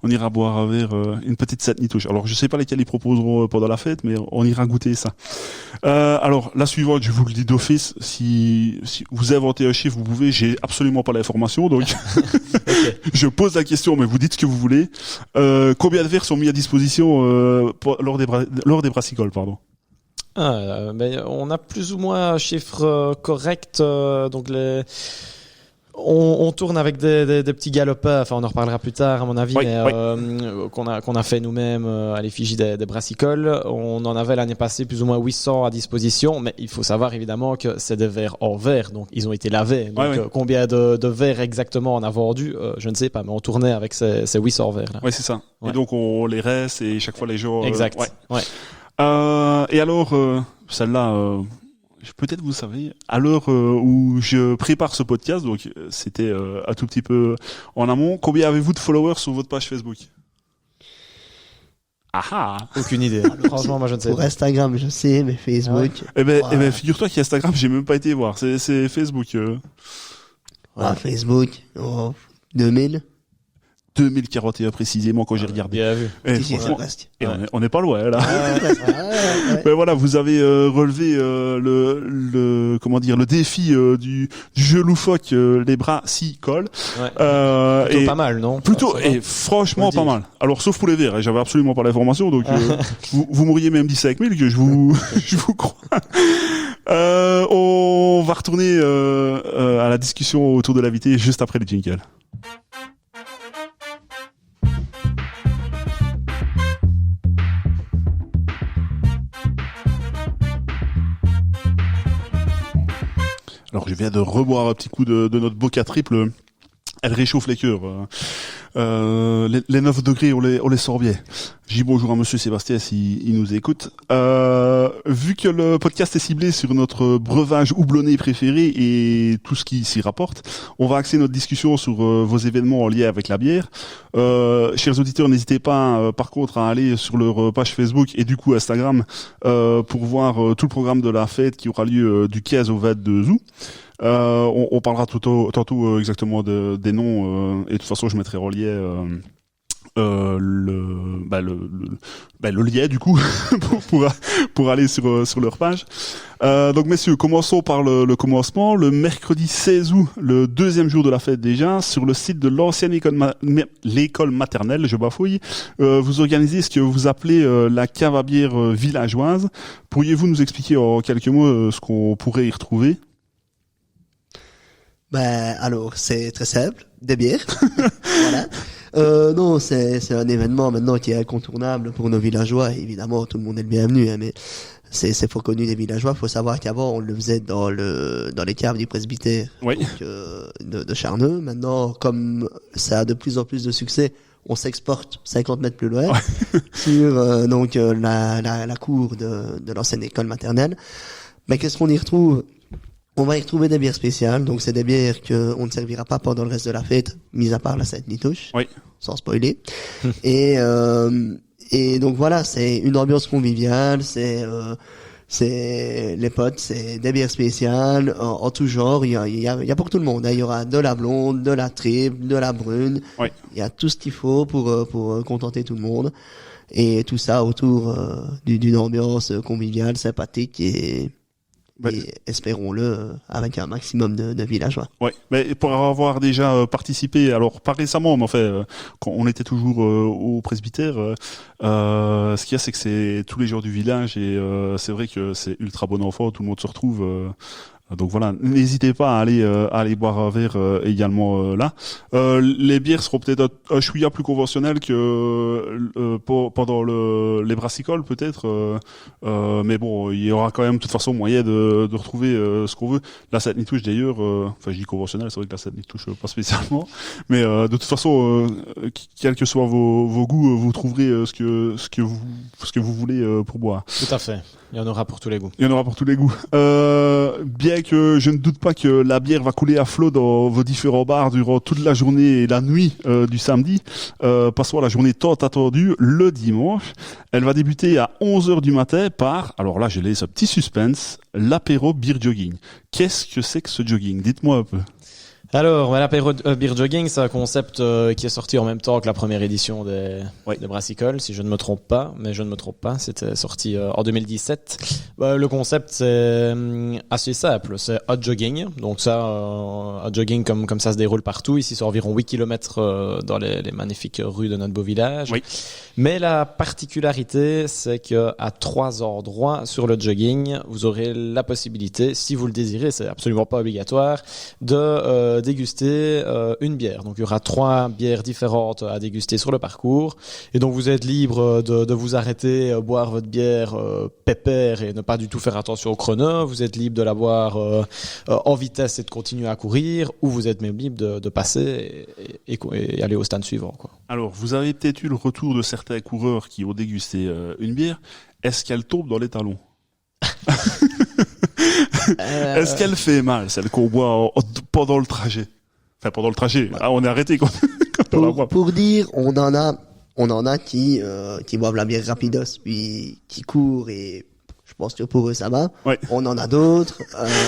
On ira boire un verre, une petite Sainte-Nitouche. Alors, je sais pas lesquels ils proposeront pendant la fête, mais on ira goûter ça. Alors, la suivante, je vous le dis d'office. Si vous inventez un chiffre, vous pouvez. J'ai absolument pas l'information, donc je pose la question, mais vous dites ce que vous voulez. Combien de verres sont mis à disposition lors des brassicoles, pardon? On a plus ou moins un chiffre correct. Donc on tourne avec des petits galopins, enfin on en reparlera plus tard à mon avis, qu'on a fait nous-mêmes à l'effigie des brassicoles. On en avait l'année passée plus ou moins 800 à disposition, mais il faut savoir évidemment que c'est des verres en verre, donc ils ont été lavés. Donc combien de verres exactement on a vendu, je ne sais pas, mais on tournait avec ces 800 verres là. Ouais, c'est ça. Ouais. Et donc on les reste et chaque fois les gens... Exact. Et alors, celle-là... peut-être vous savez, à l'heure où je prépare ce podcast, donc c'était un tout petit peu en amont, combien avez-vous de followers sur votre page Facebook? Aucune idée. Franchement, moi je ne sais pas. Pour Instagram, je sais, mais Facebook... Eh ben, figure-toi qu'Instagram, j'ai même pas été voir. C'est Facebook. Facebook, 2000. 2041 précisément quand j'ai regardé. Bien vu. Et, Si, franchement, presque. et on n'est pas loin là. Ouais. Mais voilà, vous avez relevé le défi du jeu loufoque, les bras s'y collent. Ouais. Plutôt Et pas mal, non? plutôt, Ça va. et franchement Faut le pas dire. mal. Alors sauf pour les verres, j'avais absolument pas l'information, donc vous m'auriez même dit ça avec 1000 que je vous je vous crois. On va retourner à la discussion autour de l'invité juste après les jingles. Alors je viens de reboire un petit coup de notre Boca triple. Elle réchauffe les cœurs. Les 9 degrés, on les sort bien. Je dis bonjour à monsieur Sébastien s'il nous écoute. Vu que le podcast est ciblé sur notre breuvage houblonné préféré et tout ce qui s'y rapporte, on va axer notre discussion sur vos événements en lien avec la bière. Chers auditeurs, n'hésitez pas par contre à aller sur leur page Facebook et du coup Instagram pour voir tout le programme de la fête qui aura lieu du 15 au 22 août. On parlera tantôt exactement des noms et de toute façon je mettrai en lien le lien du coup pour aller sur leur page. Donc messieurs, commençons par le commencement. Le mercredi 16 août, le deuxième jour de la fête déjà, sur le site de l'ancienne l'école maternelle, je bafouille, vous organisez ce que vous appelez la cave à bière villageoise. Pourriez-vous nous expliquer en quelques mots ce qu'on pourrait y retrouver? Alors, c'est très simple, des bières. Voilà. Non, c'est un événement maintenant qui est incontournable pour nos villageois. Évidemment, tout le monde est le bienvenu, hein, mais c'est fort connu des villageois. Faut savoir qu'avant, on le faisait dans les caves du presbytère, Oui. donc, de Charneux. Maintenant, comme ça a de plus en plus de succès, on s'exporte 50 mètres plus loin sur la cour de l'ancienne école maternelle. Mais qu'est-ce qu'on y retrouve? On va y retrouver des bières spéciales, donc c'est des bières qu'on ne servira pas pendant le reste de la fête, mis à part la Sainte-Nitouche, Oui. sans spoiler. Et donc voilà, c'est une ambiance conviviale, c'est les potes, c'est des bières spéciales en tout genre. Il y a pour tout le monde. Hein. Il y aura de la blonde, de la triple, de la brune. Oui. Il y a tout ce qu'il faut pour contenter tout le monde. Et tout ça autour d'une ambiance conviviale, sympathique et espérons-le avec un maximum de villageois. Ouais, mais pour avoir déjà participé, alors pas récemment, mais en fait, quand on était toujours au presbytère, ce qu'il y a, c'est que c'est tous les jours du village et c'est vrai que c'est ultra bon enfant, tout le monde se retrouve. Donc voilà, n'hésitez pas à aller boire un verre également là. Les bières seront peut-être un chouïa plus conventionnelles que pendant les brassicoles peut-être, mais bon, il y aura quand même de toute façon moyen de retrouver ce qu'on veut. La Sainte-Nitouche d'ailleurs, enfin je dis conventionnelle, c'est vrai que la Sainte-Nitouche pas spécialement, mais de toute façon, quels que soient vos goûts, vous trouverez ce que vous voulez pour boire. Tout à fait. Il y en aura pour tous les goûts. Il y en aura pour tous les goûts. Bien que je ne doute pas que la bière va couler à flot dans vos différents bars durant toute la journée et la nuit du samedi, passons à la journée tant attendue, le dimanche. Elle va débuter à 11h du matin par, alors là je laisse ce petit suspense, l'apéro beer jogging. Qu'est-ce que c'est que ce jogging? Dites-moi un peu. Alors, l'apéro beer jogging, c'est un concept qui est sorti en même temps que la première édition des Brassicoles, si je ne me trompe pas, mais je ne me trompe pas, c'était sorti en 2017. Le concept, c'est assez simple, c'est hot jogging, donc ça, hot jogging comme ça se déroule partout, ici c'est environ 8 km dans les magnifiques rues de notre beau village. Oui. Mais la particularité, c'est que à 3 endroits sur le jogging, vous aurez la possibilité, si vous le désirez, c'est absolument pas obligatoire, de déguster une bière. Donc il y aura 3 bières différentes à déguster sur le parcours et donc vous êtes libre de vous arrêter, boire votre bière pépère et ne pas du tout faire attention au chrono. Vous êtes libre de la boire en vitesse et de continuer à courir, ou vous êtes même libre de passer et aller au stand suivant, quoi. Alors, vous avez peut-être eu le retour de certains coureurs qui ont dégusté une bière. Est-ce qu'elle tombe dans les talons? Est-ce qu'elle fait mal, celle qu'on boit pendant le trajet? Enfin, pendant le trajet. Ouais. Ah, on est arrêté quand on la boit. Pour dire, on en a qui boivent la bière rapidos, puis qui courent, et Je pense que pour eux ça va. Ouais. On en a d'autres.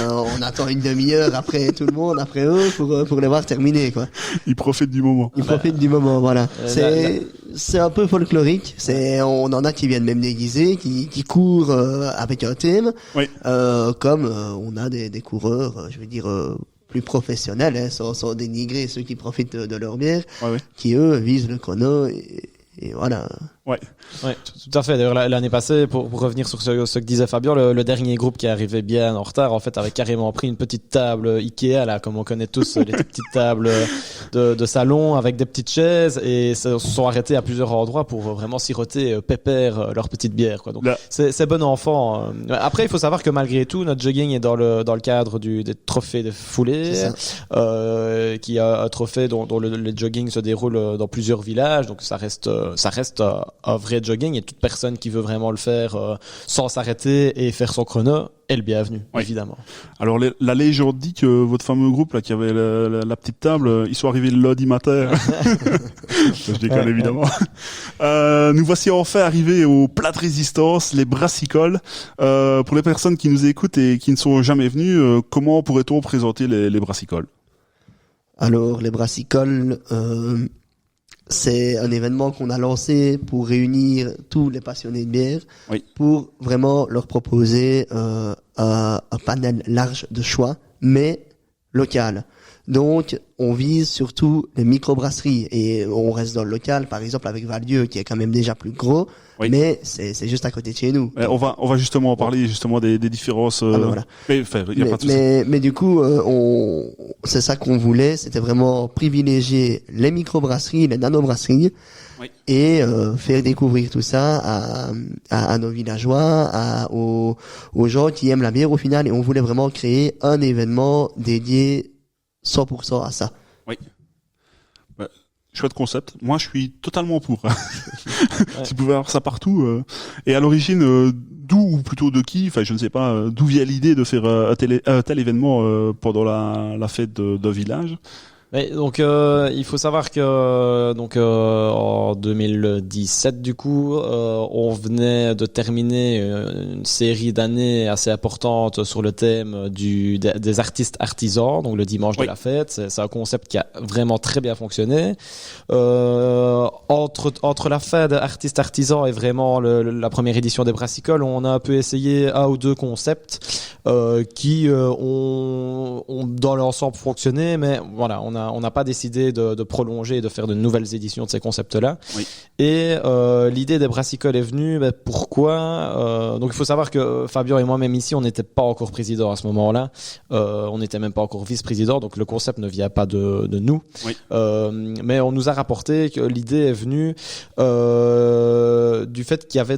On attend une demi-heure après tout le monde, après eux, pour les voir terminer, quoi. Ils profitent du moment. Ils profitent du moment, voilà. C'est un peu folklorique. On en a qui viennent même déguisés, qui courent avec un thème. Oui. Comme on a des coureurs, je veux dire. Plus professionnels, hein, sans dénigrer ceux qui profitent de leur bière, qui eux visent le chrono et voilà. Ouais, tout à fait. D'ailleurs, l'année passée, pour revenir sur ce que disait Fabien, le dernier groupe qui arrivait bien en retard, en fait, avait carrément pris une petite table Ikea, là, comme on connaît tous, les petites tables de salon avec des petites chaises, et se sont arrêtés à plusieurs endroits pour vraiment siroter pépère leur petite bière, quoi. Donc, c'est bon enfant. Après, il faut savoir que malgré tout, notre jogging est dans le cadre des trophées de foulée, qui a un trophée dont le jogging se déroule dans plusieurs villages, donc ça reste un vrai jogging, et toute personne qui veut vraiment le faire sans s'arrêter et faire son chrono est le bienvenu, évidemment. Alors la légende dit que votre fameux groupe là qui avait la petite table, ils sont arrivés le lundi matin. Je déconne évidemment. Nous voici enfin arrivés au plat de résistance, les brassicoles. Pour les personnes qui nous écoutent et qui ne sont jamais venues, comment pourrait-on présenter les brassicoles? Alors les brassicoles, c'est un événement qu'on a lancé pour réunir tous les passionnés de bière, pour vraiment leur proposer un panel large de choix, mais local. Donc, on vise surtout les microbrasseries et on reste dans le local, par exemple avec Val-Dieu qui est quand même déjà plus gros, mais c'est juste à côté de chez nous. On va justement en parler des différences. Voilà. Mais du coup, c'est ça qu'on voulait, c'était vraiment privilégier les microbrasseries, les nanobrasseries, et faire découvrir tout ça à nos villageois, aux gens qui aiment la bière au final, et on voulait vraiment créer un événement dédié 100% à ça. Oui. Chouette concept. Moi, je suis totalement pour. Tu pouvais avoir ça partout. Et à l'origine, d'où ou plutôt de qui, enfin, je ne sais pas, d'où vient l'idée de faire un tel événement pendant la fête d'un village? Donc il faut savoir que en 2017 du coup on venait de terminer une série d'années assez importante sur le thème des artistes artisans, donc le dimanche de la fête. C'est un concept qui a vraiment très bien fonctionné. Entre la fête artistes artisans et vraiment la première édition des brassicoles, on a un peu essayé un ou deux concepts qui ont dans l'ensemble fonctionné, mais voilà, on n'a pas décidé de prolonger et de faire de nouvelles éditions de ces concepts-là. Et l'idée des brassicoles est venue. Pourquoi donc il faut savoir que Fabien et moi-même ici, on n'était pas encore président à ce moment-là. On n'était même pas encore vice-président, donc le concept ne vient pas de nous. Mais on nous a rapporté que l'idée est venue du fait qu'il y avait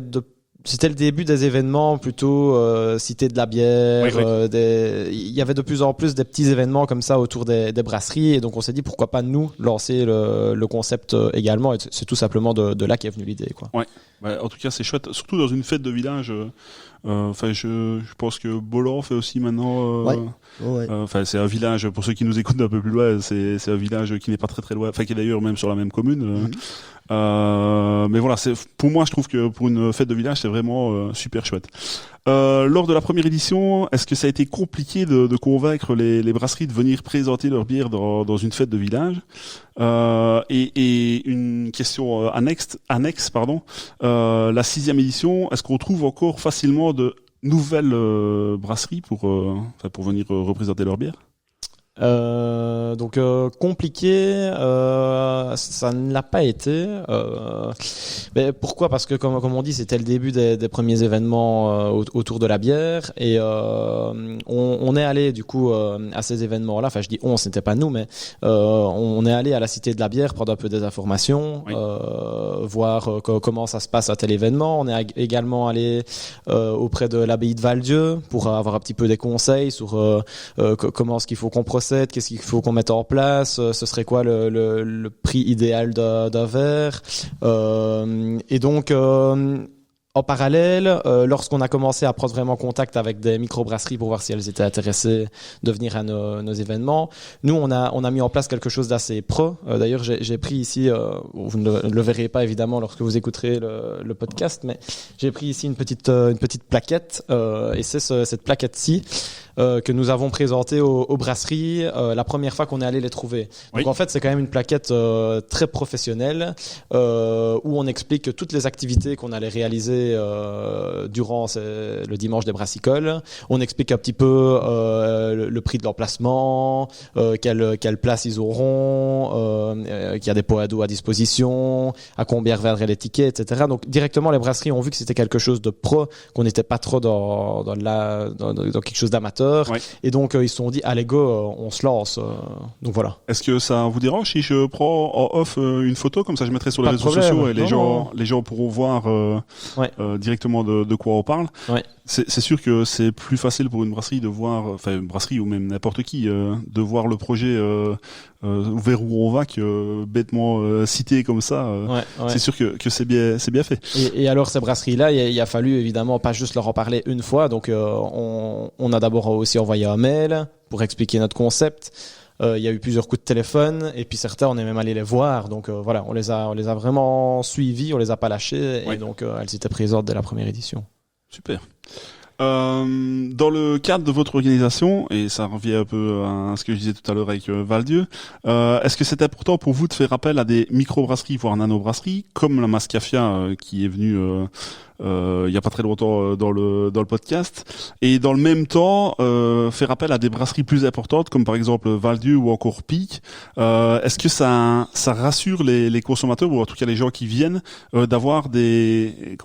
c'était le début des événements plutôt cité de la bière. Il y avait de plus en plus des petits événements comme ça autour des brasseries, et donc on s'est dit pourquoi pas nous lancer le concept également, et c'est tout simplement de là qu'est venue l'idée, quoi. En tout cas c'est chouette, surtout dans une fête de village. Enfin, je pense que Bolan fait aussi maintenant. Enfin, c'est un village, pour ceux qui nous écoutent un peu plus loin, c'est un village qui n'est pas très très loin, enfin qui est d'ailleurs même sur la même commune. Mais voilà, pour moi, je trouve que pour une fête de village, c'est vraiment super chouette. Lors de la première édition, est-ce que ça a été compliqué de convaincre les brasseries de venir présenter leur bière dans une fête de village? Et une question annexe, la 6e édition, est-ce qu'on trouve encore facilement de nouvelles brasseries pour venir représenter leur bière? Compliqué, ça ne l'a pas été. Mais pourquoi? Parce que comme on dit, c'était le début des premiers événements autour de la bière, et on est allé du coup à ces événements-là. Enfin, je dis on, c'était pas nous, mais on est allé à la Cité de la Bière prendre un peu des informations, voir comment ça se passe à tel événement. On est également allé auprès de l'abbaye de Val-Dieu pour avoir un petit peu des conseils sur comment est-ce qu'il faut qu'on procède, qu'est-ce qu'il faut qu'on mette en place, ce serait quoi le prix idéal d'un verre, et donc En parallèle, lorsqu'on a commencé à prendre vraiment contact avec des microbrasseries pour voir si elles étaient intéressées de venir à nos événements, nous on a mis en place quelque chose d'assez pro. D'ailleurs, j'ai pris ici, vous ne le verrez pas évidemment lorsque vous écouterez le podcast, mais j'ai pris ici une petite plaquette, et c'est cette plaquette-ci que nous avons présentée aux brasseries la première fois qu'on est allé les trouver. Donc en fait, c'est quand même une plaquette très professionnelle où on explique toutes les activités qu'on allait réaliser durant le dimanche des brassicoles. On explique un petit peu le prix de l'emplacement, quelle place ils auront, qu'il y a des pots à dos à disposition, à combien reviendrait les tickets, etc. Donc directement, les brasseries ont vu que c'était quelque chose de pro, qu'on n'était pas trop dans quelque chose d'amateur. Ouais. Et donc ils se sont dit, allez go, on se lance. Donc voilà. Est-ce que ça vous dérange si je prends en off une photo, comme ça je mettrai sur les Pas de réseaux problème. sociaux et Non. les gens pourront voir directement de quoi on parle. Ouais. C'est sûr que c'est plus facile pour une brasserie de voir, enfin une brasserie ou même n'importe qui, de voir le projet vers où on va que bêtement cité comme ça. C'est sûr que c'est bien fait. Et alors ces brasseries-là, il a fallu évidemment pas juste leur en parler une fois. Donc on a d'abord aussi envoyé un mail pour expliquer notre concept. Il y a eu plusieurs coups de téléphone et puis certains on est même allé les voir. Donc voilà, on les a vraiment suivis, on les a pas lâchés et donc elles étaient présentes dès la première édition. Super. Dans le cadre de votre organisation, et ça revient un peu à ce que je disais tout à l'heure avec Val-Dieu, est-ce que c'est important pour vous de faire appel à des microbrasseries, voire nano-brasseries, comme la Mascafia qui est venue il y a pas très longtemps dans le podcast, et dans le même temps faire appel à des brasseries plus importantes, comme par exemple Val-Dieu ou encore Pic. Est-ce que ça rassure les consommateurs, ou en tout cas les gens qui viennent, d'avoir des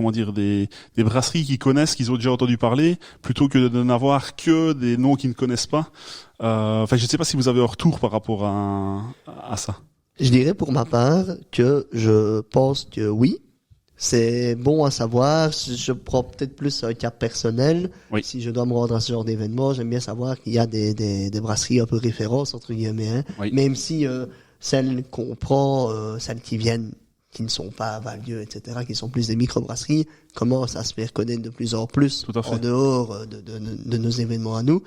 brasseries qu'ils connaissent, qu'ils ont déjà entendu parler, plutôt que de n'avoir que des noms qu'ils ne connaissent pas. Enfin, je ne sais pas si vous avez un retour par rapport à ça. Je dirais pour ma part que je pense que oui. C'est bon à savoir. Je prends peut-être plus un cas personnel. Oui. Si je dois me rendre à ce genre d'événement, j'aime bien savoir qu'il y a des brasseries un peu références, entre guillemets. Hein. Oui. Même si celles qu'on prend, celles qui viennent, qui ne sont pas Val-Dieu, etc., qui sont plus des microbrasseries, commencent à se faire connaître de plus en plus en dehors de nos événements à nous.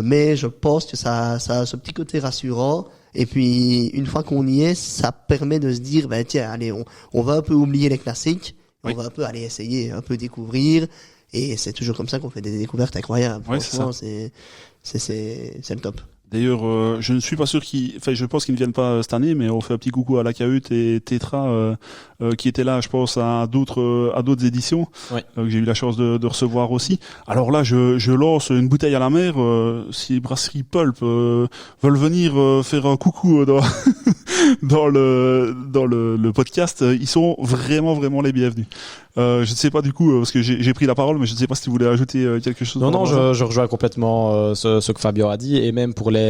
Mais je pense que ça a ce petit côté rassurant. Et puis, une fois qu'on y est, ça permet de se dire, ben tiens, allez, on va un peu oublier les classiques, on va un peu aller essayer, un peu découvrir, et c'est toujours comme ça qu'on fait des découvertes incroyables. Ouais, franchement, c'est le top. D'ailleurs, je ne suis pas sûr je pense qu'ils ne viennent pas cette année, mais on fait un petit coucou à la Cahute et Tetra, qui étaient là, je pense, à d'autres éditions, que j'ai eu la chance de recevoir aussi. Alors là, je lance une bouteille à la mer, si les brasseries Pulp, veulent venir, faire un coucou dans le podcast, ils sont vraiment les bienvenus. Je ne sais pas du coup, parce que j'ai pris la parole, mais je ne sais pas si tu voulais ajouter quelque chose. Non, je rejoins complètement ce que Fabien a dit, et même pour les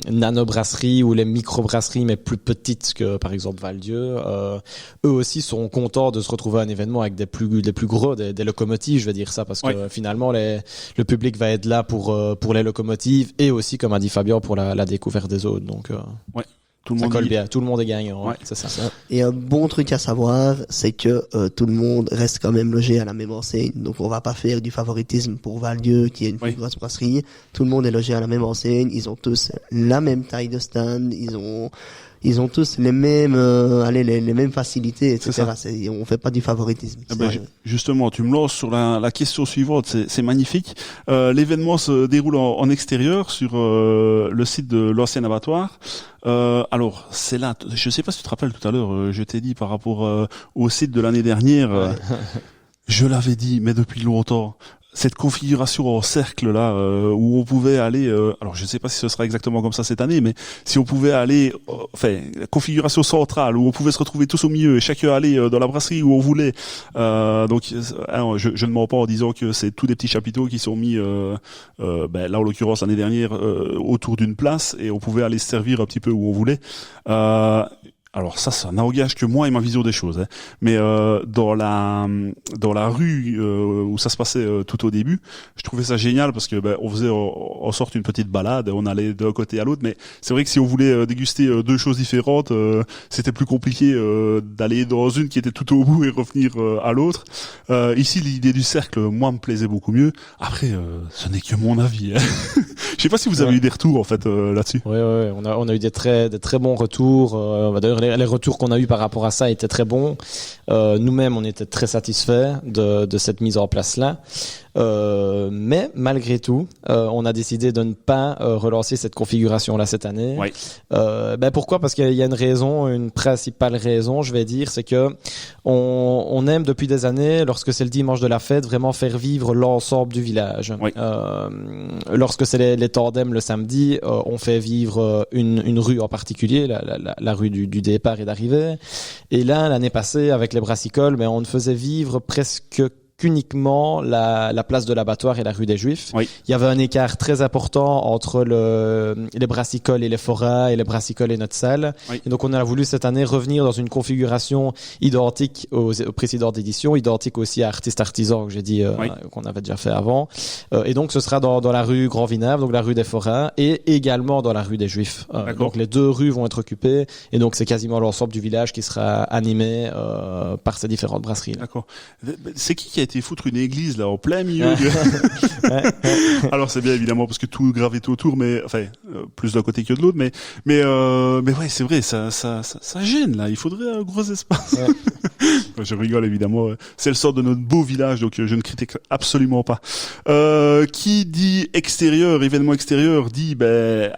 nano-brasseries ou les micro-brasseries, mais plus petites que par exemple Val-Dieu, eux aussi sont contents de se retrouver à un événement avec des plus gros, des locomotives, je vais dire ça, parce que finalement le public va être là pour les locomotives, et aussi, comme a dit Fabien, pour la découverte des autres. Donc ça colle bien, tout le monde est gagnant. C'est ça. Et un bon truc à savoir, c'est que tout le monde reste quand même logé à la même enseigne. Donc on va pas faire du favoritisme pour Val-Dieu, qui est une plus grosse brasserie. Tout le monde est logé à la même enseigne. Ils ont tous la même taille de stand. Ils ont tous les mêmes, les mêmes facilités, etc. On fait pas du favoritisme. Justement, tu me lances sur la question suivante. C'est magnifique. L'événement se déroule en extérieur sur le site de l'ancien abattoir. Alors, c'est là. Je sais pas si tu te rappelles tout à l'heure, je t'ai dit par rapport au site de l'année dernière. Je l'avais dit, mais depuis longtemps. Cette configuration en cercle là, où on pouvait aller, alors je ne sais pas si ce sera exactement comme ça cette année, mais si on pouvait aller, la configuration centrale où on pouvait se retrouver tous au milieu et chacun aller dans la brasserie où on voulait. Donc, je ne mens pas en disant que c'est tous des petits chapiteaux qui sont mis, là en l'occurrence l'année dernière, autour d'une place, et on pouvait aller se servir un petit peu où on voulait. alors ça n'engage que moi et ma vision des choses, hein. Mais dans la rue où ça se passait tout au début, je trouvais ça génial parce que on faisait en sorte une petite balade, on allait d'un côté à l'autre, mais c'est vrai que si on voulait déguster deux choses différentes, c'était plus compliqué d'aller dans une qui était tout au bout et revenir à l'autre. Ici, l'idée du cercle, moi, me plaisait beaucoup mieux. Après, ce n'est que mon avis, hein. Je sais pas si vous avez eu des retours en fait là-dessus. Oui, on a eu des très bons retours. D'ailleurs, les retours qu'on a eu par rapport à ça étaient très bons. Nous-mêmes, on était très satisfaits de cette mise en place-là. Mais malgré tout, on a décidé de ne pas relancer cette configuration-là cette année. Ouais. Pourquoi ? Parce qu'il y a une principale raison, je vais dire, c'est que on aime depuis des années, lorsque c'est le dimanche de la fête, vraiment faire vivre l'ensemble du village. Ouais. Lorsque c'est les tandems le samedi, on fait vivre une rue en particulier, la rue du départ et d'arrivée. Et là, l'année passée, avec les brassicoles, mais on ne faisait vivre presque qu'uniquement la place de l'abattoir et la rue des Juifs. Oui. Il y avait un écart très important entre les brassicoles et les forains et les brassicoles et notre salle. Oui. Et donc on a voulu cette année revenir dans une configuration identique aux précédentes éditions, identique aussi à Artiste Artisan que j'ai dit qu'on avait déjà fait avant. Et donc ce sera dans la rue Grand Vinave, donc la rue des forains, et également dans la rue des Juifs. Donc les deux rues vont être occupées, et donc c'est quasiment l'ensemble du village qui sera animé par ces différentes brasseries. D'accord. C'est qui a été foutre une église là en plein milieu Alors c'est bien évidemment parce que tout gravite autour, mais enfin plus d'un côté que de l'autre, mais ouais, c'est vrai, ça gêne là. Il faudrait un gros espace. Ouais. Je rigole évidemment. C'est le sort de notre beau village, donc je ne critique absolument pas. Qui dit extérieur, événement extérieur, dit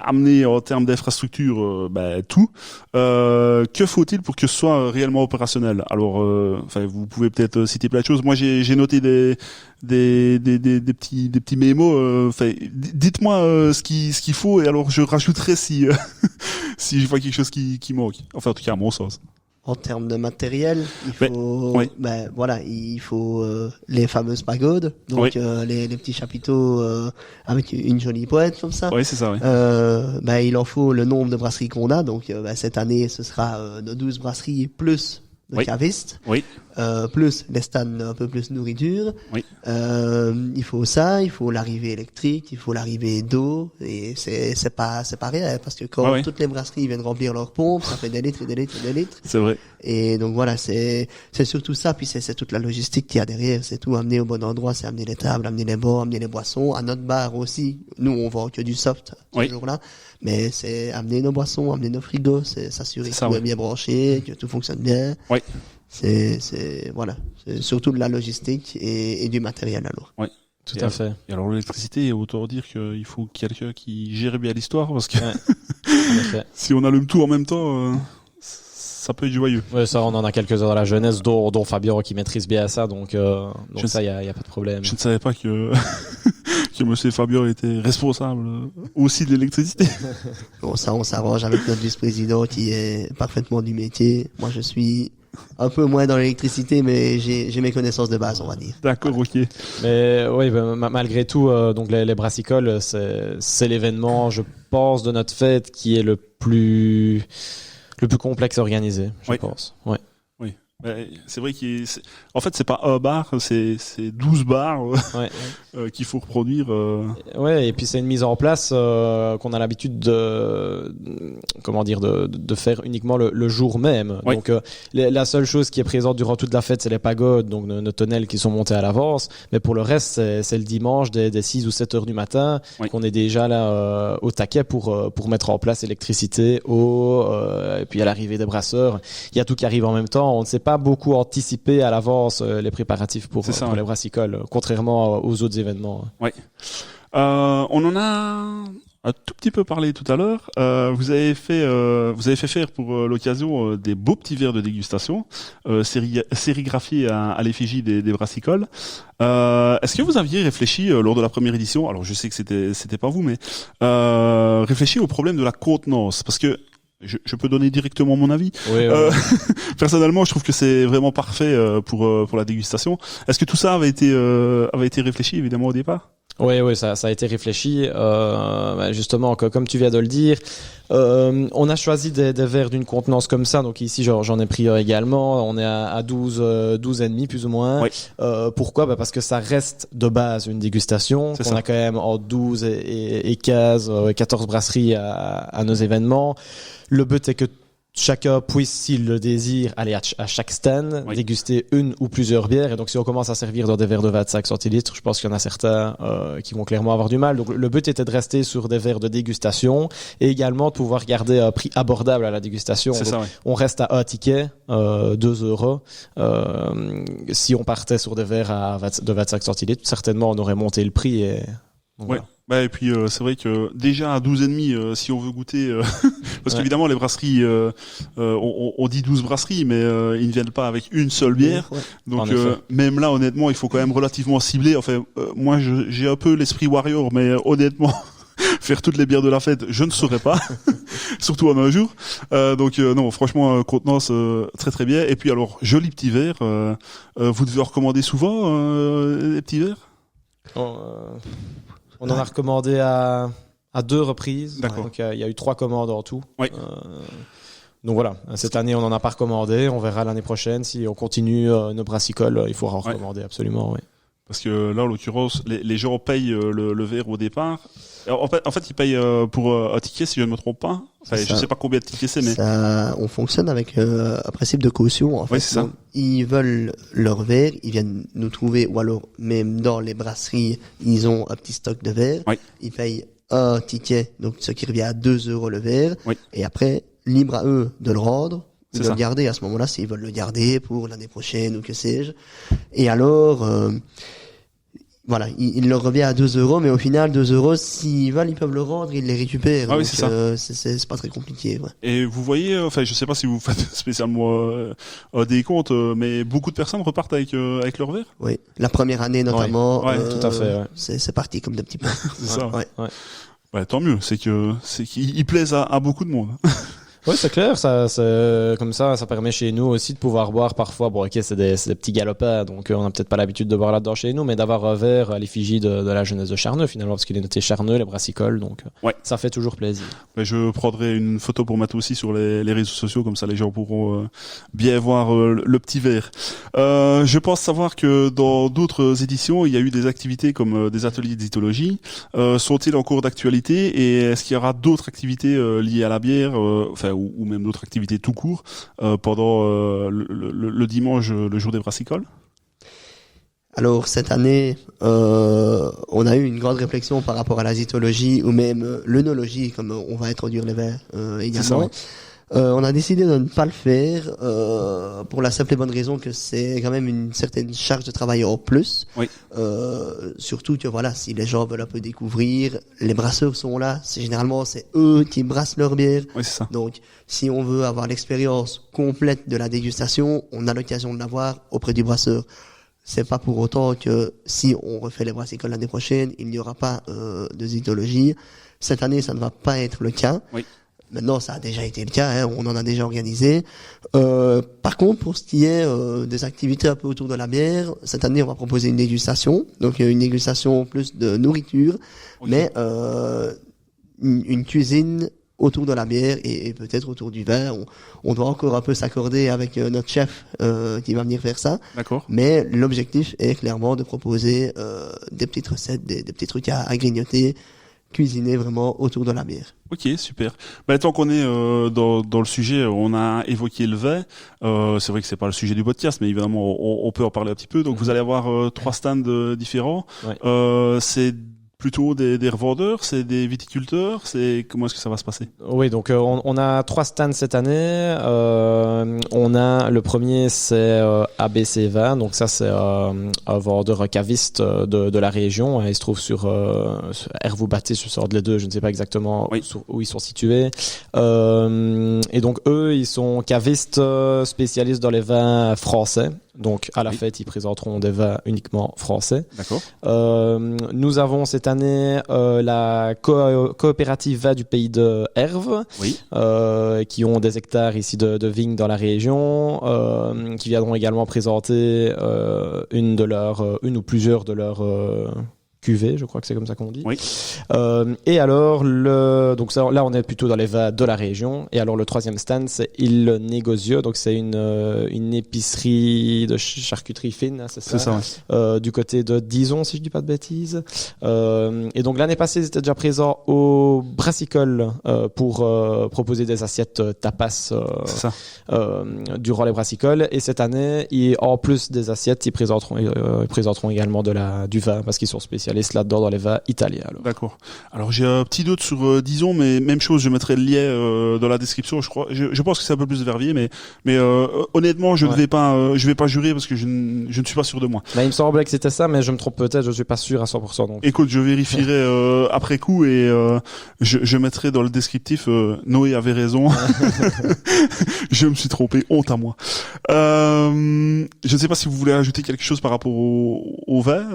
amener en termes d'infrastructure tout. Que faut-il pour que ce soit réellement opérationnel? Alors, vous pouvez peut-être citer plein de choses. Moi, j'ai noté des petits mémos. Dites-moi ce qu'il faut et alors je rajouterai si si je vois quelque chose qui manque. Enfin, en tout cas, à mon sens. En termes de matériel, il faut les fameuses pagodes, donc les petits chapiteaux avec une jolie pointe comme ça. Oui, c'est ça. Oui. Il en faut le nombre de brasseries qu'on a, donc cette année ce sera nos 12 brasseries plus le caviste, plus les stands un peu plus nourriture. Oui. Il faut ça, il faut l'arrivée électrique, il faut l'arrivée d'eau, et c'est pas rien, parce que quand toutes les brasseries viennent remplir leurs pompes, ça fait des litres et des litres et des litres. C'est vrai. Et donc voilà, c'est surtout ça, puis c'est toute la logistique qu'il y a derrière, c'est tout amener au bon endroit, c'est amener les tables, amener les bords, amener les boissons, à notre bar aussi. Nous, on vend que du soft ce jour-là, mais c'est amener nos boissons, amener nos frigos, c'est s'assurer que tout est bien branché, que tout fonctionne bien. Oui. C'est surtout de la logistique et du matériel alors. Oui. Tout à fait. Et alors l'électricité, autant dire qu'il faut quelqu'un qui gère bien l'histoire, parce que si on allume tout en même temps, ça peut être joyeux. Ouais, ça, on en a quelques-uns dans la jeunesse, dont Fabien qui maîtrise bien ça, donc ça, y a pas de problème. Je ne savais pas que monsieur Fabien était responsable aussi de l'électricité. Bon, ça, on s'arrange avec notre vice-président qui est parfaitement du métier. Moi, je suis un peu moins dans l'électricité, mais j'ai mes connaissances de base, on va dire. D'accord, ok. Mais oui, malgré tout, donc les brassicoles, c'est l'événement, je pense, de notre fête qui est le plus complexe à organiser, je pense. Ouais. Oui. C'est vrai en fait, c'est pas un bar, c'est 12 bars qu'il faut reproduire. Ouais, et puis c'est une mise en place qu'on a l'habitude de faire uniquement le jour même. Oui. Donc la seule chose qui est présente durant toute la fête, c'est les pagodes, donc nos tonnelles qui sont montées à l'avance. Mais pour le reste, c'est le dimanche dès 6 ou 7 heures du matin qu'on est déjà là au taquet pour mettre en place électricité, eau, et puis à l'arrivée des brasseurs. Il y a tout qui arrive en même temps. On ne sait pas beaucoup anticiper à l'avance les préparatifs pour les brassicoles, contrairement aux autres événements. Oui. On en a un tout petit peu parlé tout à l'heure. Vous avez fait faire pour l'occasion des beaux petits verres de dégustation, sérigraphiés à l'effigie des brassicoles. Est-ce que vous aviez réfléchi lors de la première édition, alors je sais que c'était pas vous, mais réfléchi au problème de la contenance, parce que je peux donner directement mon avis. Oui. Personnellement, je trouve que c'est vraiment parfait pour la dégustation. Est-ce que tout ça avait été réfléchi évidemment au départ? Oui, ça a été réfléchi. Justement, comme tu viens de le dire, on a choisi des verres d'une contenance comme ça. Donc ici, j'en ai pris également. On est à 12 et demi plus ou moins. Oui. Pourquoi ? Parce que ça reste de base une dégustation. On a quand même entre 12 et 14 brasseries à nos événements. Le but est que chacun puisse, s'il le désire, aller à chaque stand, déguster une ou plusieurs bières. Et donc, si on commence à servir dans des verres de 25 centilitres, je pense qu'il y en a certains qui vont clairement avoir du mal. Donc, le but était de rester sur des verres de dégustation et également de pouvoir garder un prix abordable à la dégustation. Donc, on reste à un ticket, 2 €. Si on partait sur des verres de 25 centilitres, certainement, on aurait monté le prix. Donc, voilà. Et puis c'est vrai que déjà à 12,5 si on veut goûter parce qu'évidemment les brasseries on dit 12 brasseries mais ils ne viennent pas avec une seule bière. Donc même là honnêtement, il faut quand même relativement cibler. Enfin moi j'ai un peu l'esprit warrior mais honnêtement faire toutes les bières de la fête, je ne saurais pas. Surtout en un jour. Donc non, franchement contenance très très bien. Et puis alors joli petit verre, vous devez recommander souvent les petits verres. On en a recommandé à 2 reprises. D'accord. Donc il y a eu 3 commandes en tout. Oui. Donc voilà, cette année on n'en a pas recommandé. On verra l'année prochaine si on continue nos brassicoles. Il faudra en recommander absolument. Oui. Parce que là en l'occurrence les gens payent le verre au départ. Alors, en fait ils payent pour un ticket si je ne me trompe pas. Enfin, je sais pas combien de tickets c'est mais ça, on fonctionne avec un principe de caution en fait. Oui, c'est ça. Donc, ils veulent leur verre, ils viennent nous trouver ou alors même dans les brasseries, ils ont un petit stock de verre. Oui. Ils payent un ticket, donc ce qui revient à 2 € le verre. Oui. Et après, libre à eux de le rendre, C'est de ça. le garder à ce moment-là s'ils veulent le garder pour l'année prochaine ou que sais-je. Et alors voilà, il leur revient à 2 €, mais au final, 2 €, s'ils veulent, ils peuvent le rendre, ils les récupèrent. Ah oui, donc, c'est ça. c'est pas très compliqué, ouais. Et vous voyez, enfin, je sais pas si vous faites spécialement des comptes, mais beaucoup de personnes repartent avec leur verre. Oui. La première année, notamment. Ouais, tout à fait, ouais. C'est parti comme des petits pains. C'est ça. Ouais. Ouais, tant mieux. C'est qu'ils plaisent à beaucoup de monde. Oui, c'est clair. Ça, comme ça permet chez nous aussi de pouvoir boire parfois. Bon, ok, c'est des petits galopins, donc on n'a peut-être pas l'habitude de boire là-dedans chez nous, mais d'avoir un verre à l'effigie de la jeunesse de Charneux finalement, parce qu'il est noté Charneux, les brassicoles, donc ça fait toujours plaisir. Mais je prendrai une photo pour mettre aussi sur les réseaux sociaux, comme ça les gens pourront bien voir le petit verre. Je pense savoir que dans d'autres éditions, il y a eu des activités comme des ateliers d'éthologie. Sont-ils en cours d'actualité et est-ce qu'il y aura d'autres activités liées à la bière, ou même d'autres activités tout court pendant le dimanche, le jour des brassicoles? Alors cette année, on a eu une grande réflexion par rapport à la zytologie ou même l'œnologie, comme on va introduire les vins également. On a décidé de ne pas le faire pour la simple et bonne raison que c'est quand même une certaine charge de travail en plus. Oui. Surtout que voilà, si les gens veulent un peu découvrir, les brasseurs sont là. Généralement c'est eux qui brassent leur bière. Oui, c'est ça. Donc si on veut avoir l'expérience complète de la dégustation, on a l'occasion de l'avoir auprès du brasseur. C'est pas pour autant que si on refait les brassicoles l'année prochaine, il n'y aura pas de zytologie. Cette année, ça ne va pas être le cas. Oui. Maintenant, ça a déjà été le cas, on en a déjà organisé. Par contre, pour ce qui est des activités un peu autour de la bière, cette année, on va proposer une dégustation. Donc, une dégustation plus de nourriture, mais une cuisine autour de la bière et peut-être autour du vin. On doit encore un peu s'accorder avec notre chef qui va venir faire ça. D'accord. Mais l'objectif est clairement de proposer des petites recettes, des petits trucs à grignoter, cuisiner vraiment autour de la bière. Ok, super. Tant qu'on est dans le sujet, on a évoqué le vin. C'est vrai que c'est pas le sujet du podcast, mais évidemment on peut en parler un petit peu. Donc vous allez avoir 3 stands différents. Ouais. C'est plutôt des revendeurs, c'est des viticulteurs, comment est-ce que ça va se passer? Oui, donc on a 3 stands cette année. On a le premier, c'est ABC Vin, donc ça c'est un vendeur caviste de la région. Il se trouve sur Hervaux-Bâté, sur Sordes les Deux, je ne sais pas exactement où ils sont situés. Et donc eux, ils sont cavistes spécialistes dans les vins français. Donc à la fête, ils présenteront des vins uniquement français. D'accord. Nous avons cette année la coopérative vin du pays de Herve, qui ont des hectares ici de vignes dans la région, qui viendront également présenter une ou plusieurs de leurs cuvée, je crois que c'est comme ça qu'on dit. Oui. Et alors, donc ça, là, on est plutôt dans les vins de la région. Et alors, le troisième stand, c'est Il Negozio. Donc, c'est une épicerie de charcuterie fine, hein, c'est ça? C'est ça, ouais. Du côté de Dizon, si je dis pas de bêtises. Et donc, l'année passée, ils étaient déjà présents au Brassicole pour proposer des assiettes tapas C'est ça. durant les Brassicoles. Et cette année, en plus des assiettes, ils présenteront également du vin parce qu'ils sont spécialistes là-dedans dans les vins italiens. Alors. D'accord. Alors j'ai un petit doute sur Dizon, mais même chose, je mettrai le lien dans la description. Je pense que c'est un peu plus Verviers, mais honnêtement, je ne vais pas jurer parce que je ne suis pas sûr de moi. Mais il me semblait que c'était ça, mais je me trompe peut-être. Je suis pas sûr à 100%. Donc. Écoute, je vérifierai après coup et je mettrai dans le descriptif. Noé avait raison. Je me suis trompé. Honte à moi. Je ne sais pas si vous voulez ajouter quelque chose par rapport au vin.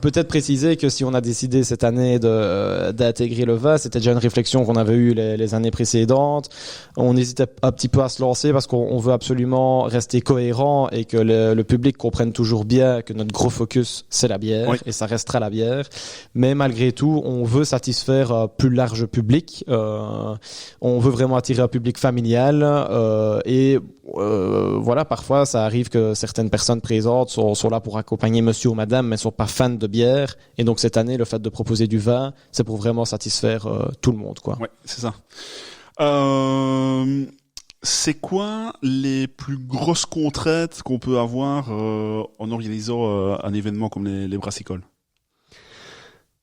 Peut-être préciser que si on a décidé cette année d'intégrer le vin, c'était déjà une réflexion qu'on avait eue les années précédentes. On hésitait un petit peu à se lancer parce qu'on veut absolument rester cohérent et que le public comprenne toujours bien que notre gros focus c'est la bière, oui. Et ça restera la bière. Mais malgré tout, on veut satisfaire un plus large public. On veut vraiment attirer un public familial et voilà, parfois ça arrive que certaines personnes présentes sont là pour accompagner monsieur ou madame mais sont pas fans de bière. Et donc cette année, le fait de proposer du vin, c'est pour vraiment satisfaire tout le monde, quoi. Ouais, c'est ça. C'est quoi les plus grosses contraintes qu'on peut avoir en organisant un événement comme les Brassicoles?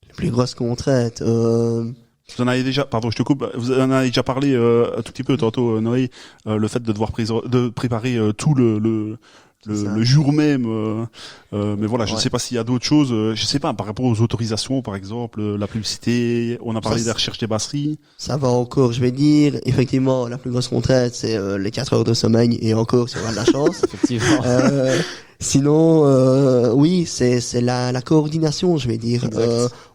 Les plus grosses contraintes. Vous en avez déjà, pardon, je te coupe. Vous en avez déjà parlé un tout petit peu tantôt, Noé, le fait de devoir préparer tout le jour même, mais voilà, je ne sais pas s'il y a d'autres choses, je sais pas, par rapport aux autorisations, par exemple, la publicité, on a parlé de la recherche des brasseries. Ça va encore, je vais dire, effectivement, la plus grosse contrainte, c'est les 4 heures de sommeil, et encore, si on a de la chance. Effectivement. Sinon, oui, c'est la coordination, je vais dire.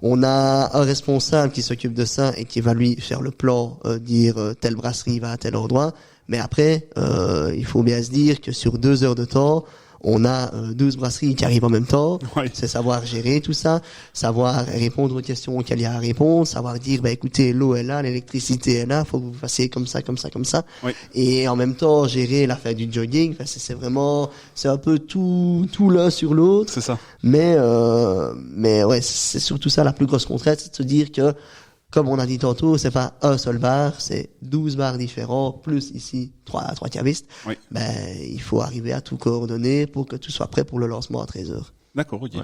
On a un responsable qui s'occupe de ça et qui va lui faire le plan, dire telle brasserie va à tel endroit. Mais après, il faut bien se dire que sur 2 heures de temps, on a 12 brasseries qui arrivent en même temps. Ouais. C'est savoir gérer tout ça, savoir répondre aux questions qu'il y a à répondre, savoir dire, bah écoutez, l'eau est là, l'électricité est là, faut que vous fassiez comme ça. Ouais. Et en même temps, gérer l'affaire du jogging, enfin, c'est un peu tout l'un sur l'autre. C'est ça. Mais ouais, c'est surtout ça la plus grosse contrainte, c'est de se dire que, comme on a dit tantôt, c'est pas un seul bar, c'est 12 bars différents, plus ici 3 cavistes. Oui. Ben, il faut arriver à tout coordonner pour que tout soit prêt pour le lancement à 13h. D'accord, ok. Ouais.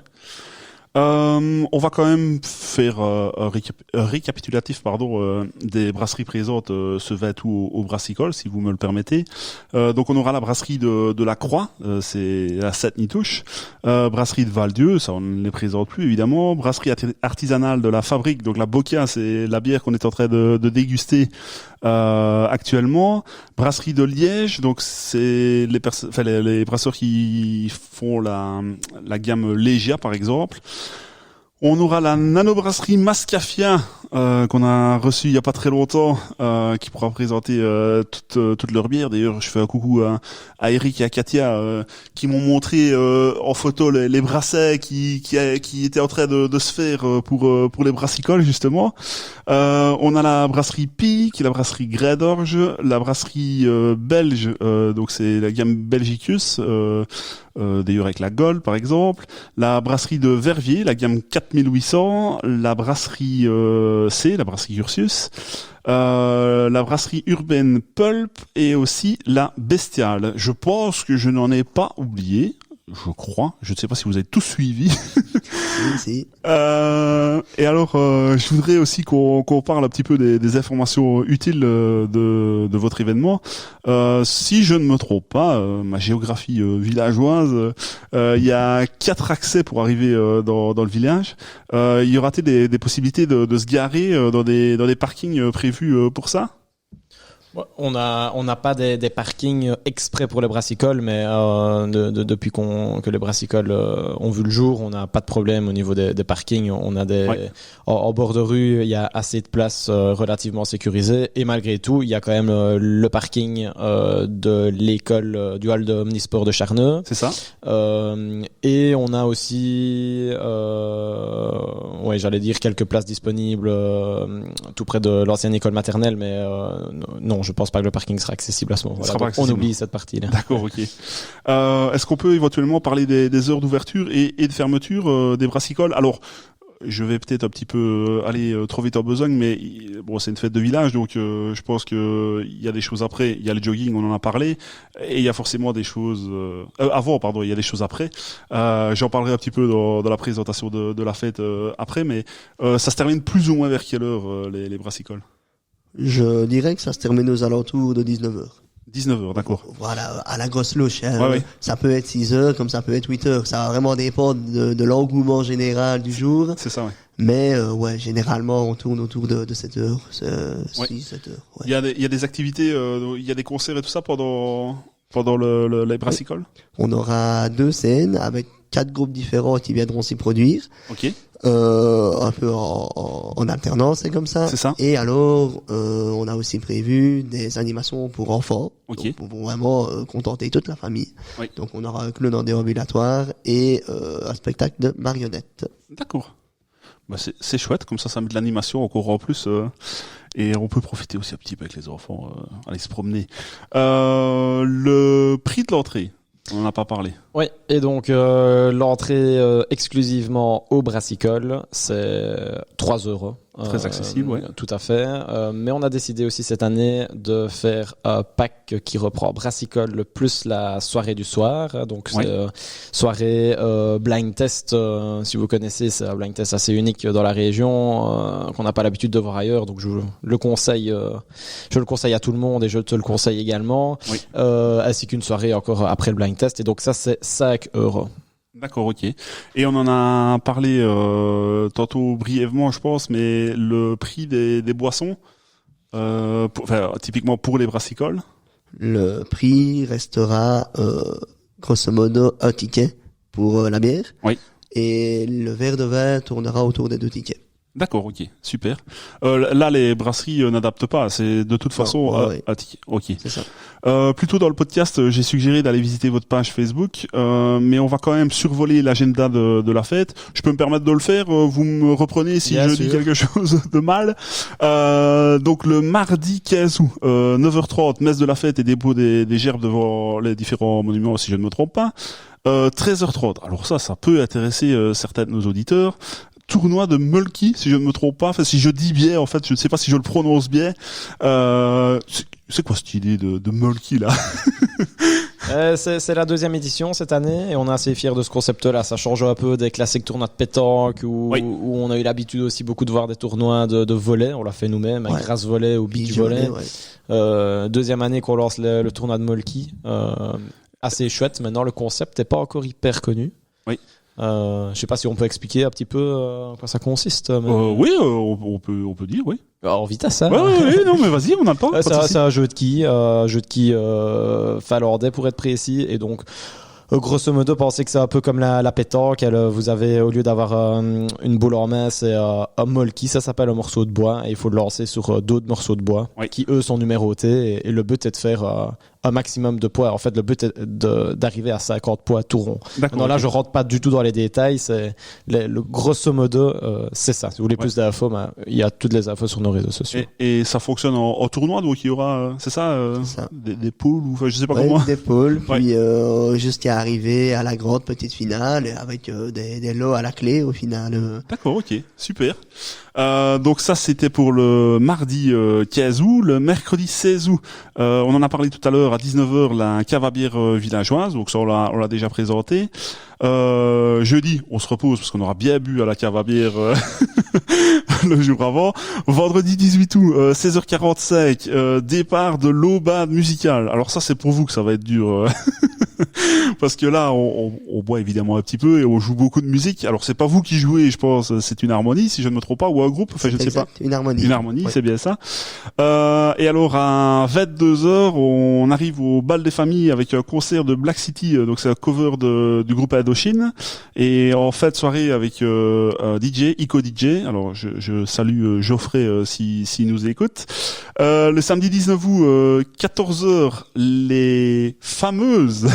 On va quand même faire un récapitulatif des brasseries présentes ce 20 août au Brassicole, si vous me le permettez. Donc on aura la brasserie de la Croix, c'est la 7 Nitouche, brasserie de Val-Dieu, ça on ne les présente plus évidemment, brasserie artisanale de la Fabrique, donc la Boca, c'est la bière qu'on est en train de déguster actuellement, brasserie de Liège, donc c'est les brasseurs qui font la gamme Légia par exemple. On aura la nanobrasserie Mascafia qu'on a reçue il y a pas très longtemps, qui pourra présenter toute leur bière. D'ailleurs, je fais un coucou à Eric et à Katia qui m'ont montré en photo les brassets qui étaient en train de se faire pour les brassicoles justement. On a la brasserie Pic, la brasserie Grès d'Orge, la brasserie belge, donc c'est la gamme Belgicus. D'ailleurs avec la Gold par exemple, la brasserie de Verviers, la gamme 4800, la brasserie C, la brasserie Ursus, la brasserie urbaine Pulp et aussi la Bestiale. Je pense que je n'en ai pas oublié, je crois, je ne sais pas si vous avez tous suivi. Oui, si. Et alors, je voudrais aussi qu'on parle un petit peu des informations utiles de votre événement. Si je ne me trompe pas, ma géographie villageoise, il y a 4 accès pour arriver dans le village. Il y aura-t-il des possibilités de se garer dans des parkings prévus pour ça? On n'a pas des parkings exprès pour les brassicoles, mais depuis que les brassicoles ont vu le jour, on n'a pas de problème au niveau des parkings. On a en bord de rue, il y a assez de places relativement sécurisées, et malgré tout, il y a quand même le parking de l'école du hall de Omnisport de Charneux. C'est ça. Et on a aussi oui, j'allais dire quelques places disponibles tout près de l'ancienne école maternelle, mais non, je pense pas que le parking sera accessible à ce moment-là. On oublie cette partie-là. D'accord, ok. Est-ce qu'on peut éventuellement parler des heures d'ouverture et de fermeture des brassicoles? Alors, je vais peut-être un petit peu aller trop vite en besogne, mais bon, c'est une fête de village, donc je pense que il y a des choses après. Il y a le jogging, on en a parlé, et il y a forcément des choses avant. Pardon, il y a des choses après. J'en parlerai un petit peu dans la présentation de la fête après, mais ça se termine plus ou moins vers quelle heure les brassicoles? Je dirais que ça se termine aux alentours de 19h. 19h, d'accord. Voilà, à la grosse louche. Hein. Ouais. Ça peut être 6h, comme ça peut être 8h. Ça va vraiment dépendre de l'engouement général du jour. C'est ça, ouais. Mais ouais, généralement, on tourne autour de 7h, 6, 7h. Ouais. Il y a des activités, il y a des concerts et tout ça pendant les brassicoles? On aura 2 scènes avec 4 groupes différents qui viendront s'y produire. Ok. Un peu en alternance, c'est comme ça. C'est ça. Et alors, on a aussi prévu des animations pour enfants, ok, pour vraiment contenter toute la famille. Oui. Donc, on aura un clown en déambulatoire et un spectacle de marionnettes. D'accord. Bah c'est chouette, comme ça met de l'animation encore en plus, et on peut profiter aussi un petit peu avec les enfants, aller se promener. Le prix de l'entrée, on n'en a pas parlé. Oui, et donc l'entrée exclusivement au brassicole, c'est 3 €. Très accessible, ouais. Tout à fait. Mais on a décidé aussi cette année de faire un pack qui reprend brassicole plus la soirée du soir. Donc c'est soirée blind test, si vous connaissez, c'est un blind test assez unique dans la région, qu'on n'a pas l'habitude de voir ailleurs. Donc je le conseille à tout le monde et je te le conseille également. Oui. Ainsi qu'une soirée encore après le blind test. Et donc ça c'est 5 €. D'accord, ok. Et on en a parlé tantôt brièvement, je pense, mais le prix des boissons, typiquement pour les brassicoles. Le prix restera grosso modo un ticket pour la bière. Oui. Et le verre de vin tournera autour des 2 tickets. D'accord, ok, super. Là, les brasseries n'adaptent pas, c'est de toute façon un ticket. Ok. C'est ça. Plus tôt dans le podcast, j'ai suggéré d'aller visiter votre page Facebook, mais on va quand même survoler l'agenda de la fête. Je peux me permettre de le faire, vous me reprenez si je dis quelque chose de mal. Donc le mardi 15 août, 9h30, messe de la fête et dépôt des gerbes devant les différents monuments, si je ne me trompe pas. 13h30, alors ça peut intéresser certains de nos auditeurs. Tournoi de Mulky, si je ne me trompe pas. Enfin, si je dis bien, en fait, je ne sais pas si je le prononce bien. C'est quoi cette idée de Mulky, là? C'est la 2e édition cette année et on est assez fiers de ce concept-là. Ça change un peu des classiques tournois de pétanque où on a eu l'habitude aussi beaucoup de voir des tournois de volley. On l'a fait nous-mêmes avec Grass Volley ou Beach Volley. 2e année qu'on lance le tournoi de Mulky. Assez chouette. Maintenant, le concept n'est pas encore hyper connu. Oui. Je sais pas si on peut expliquer un petit peu en quoi ça consiste. Oui, on peut dire, oui. En vitesse, hein. Ouais, non, mais vas-y, on a le temps. C'est un jeu de quilles finlandais pour être précis, et donc grosso modo, pensez que c'est un peu comme la pétanque. Vous avez, au lieu d'avoir une boule en main, c'est un molki, ça s'appelle un morceau de bois, et il faut le lancer sur d'autres morceaux de bois qui eux sont numérotés, et le but est de faire un maximum de poids. En fait, le but est d'arriver à 50 poids tout rond. Non, là, je rentre pas du tout dans les détails. C'est le grosso modo, c'est ça. Si vous voulez plus d'infos, il y a toutes les infos sur nos réseaux sociaux. Et ça fonctionne en tournoi, donc il y aura, c'est ça, des pôles ou je sais pas comment. Des pôles, puis jusqu'à arriver à la grande petite finale avec des lots à la clé au final. D'accord, ok, super. Donc ça c'était pour le mardi 15 août. Le mercredi 16 août, on en a parlé tout à l'heure à 19h, la cave à bière villageoise, donc ça on l'a déjà présenté. Jeudi on se repose parce qu'on aura bien bu à la cave à bière le jour avant. Vendredi 18 août 16h45, départ de l'aubade musicale. Alors ça c'est pour vous que ça va être dur parce que là on boit évidemment un petit peu et on joue beaucoup de musique. Alors c'est pas vous qui jouez, je pense, c'est une harmonie si je ne me trompe pas, ou un groupe, enfin je ne sais pas. Une harmonie. Une harmonie, c'est bien ça. Et alors à 22h, on arrive au bal des familles avec un concert de Black City, donc c'est un cover du groupe Indochine, et en fait soirée avec un DJ, Ico DJ. Alors je salue Geoffrey s'il nous écoute. Le samedi 19 août 14h, les fameuses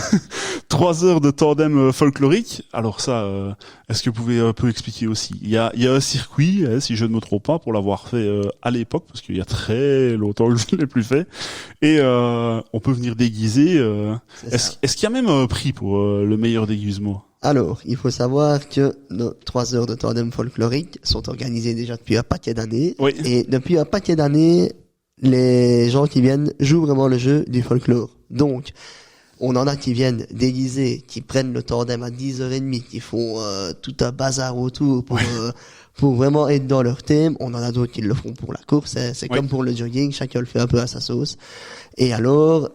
3 heures de tandem folklorique. Alors ça, est-ce que vous pouvez un peu expliquer aussi? Il y a un circuit, si je ne me trompe pas, pour l'avoir fait à l'époque, parce qu'il y a très longtemps que je ne l'ai plus fait. Et on peut venir déguiser. Est-ce qu'il y a même un prix pour le meilleur déguisement? Alors, il faut savoir que nos 3 heures de tandem folklorique sont organisées déjà depuis un paquet d'années. Oui. Et depuis un paquet d'années, les gens qui viennent jouent vraiment le jeu du folklore. Donc, on en a qui viennent déguisés, qui prennent le tandem à 10h30, qui font tout un bazar autour pour vraiment être dans leur thème. On en a d'autres qui le font pour la course. C'est comme pour le jogging, chacun le fait un peu à sa sauce. Et alors,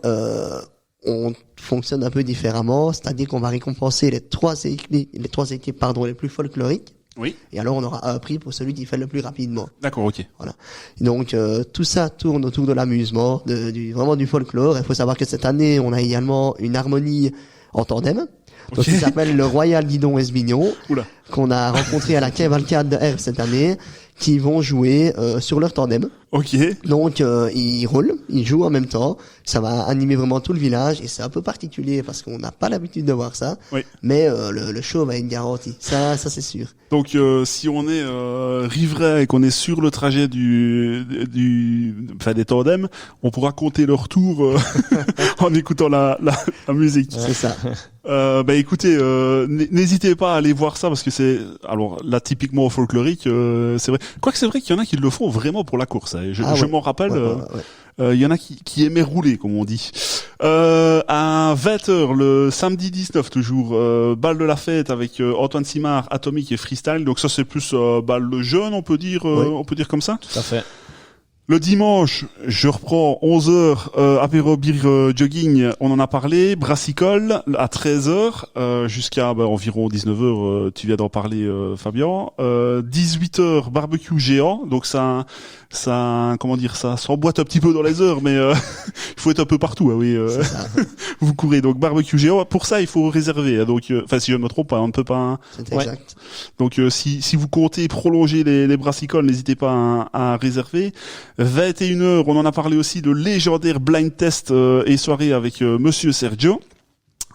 on fonctionne un peu différemment, c'est-à-dire qu'on va récompenser les trois équipes les plus folkloriques. Oui. Et alors on aura un prix pour celui qui fait le plus rapidement. D'accord, ok. Voilà. Donc tout ça tourne autour de l'amusement, vraiment du folklore. Il faut savoir que cette année, on a également une harmonie en tandem. Donc il s'appelle le Royal Guidon Esbignon, qu'on a rencontré à la cavalcade de Herve cette année, qui vont jouer sur leur tandem. Ok. Donc ils roulent, ils jouent en même temps. Ça va animer vraiment tout le village et c'est un peu particulier parce qu'on n'a pas l'habitude de voir ça. Oui. Mais le show va être garanti. Ça c'est sûr. Donc si on est riverain et qu'on est sur le trajet des tandems, on pourra compter leur tour en écoutant la musique. C'est ça. Écoutez, n'hésitez pas à aller voir ça parce que c'est alors là typiquement folklorique, c'est vrai. Quoique c'est vrai qu'il y en a qui le font vraiment pour la course. Je m'en rappelle. Il y en a qui aimaient rouler, comme on dit. À 20h, le samedi 19 toujours, balle de la fête avec Antoine Simard, Atomique et Freestyle. Donc ça c'est plus balle de jeune, on peut dire comme ça. Tout à fait. Le dimanche, je reprends 11h, apéro beer jogging, on en a parlé, brassicole à 13h jusqu'à environ 19h, tu viens d'en parler Fabien. 18h barbecue géant, donc ça comment dire ça s'emboîte un petit peu dans les heures mais il faut être un peu partout oui vous courez donc barbecue géant, pour ça il faut réserver donc si je ne me trompe pas on ne peut pas c'est exact. Donc si vous comptez prolonger les brassicoles, n'hésitez pas à réserver. 21h, on en a parlé aussi, de légendaire blind test et soirée avec Monsieur Sergio.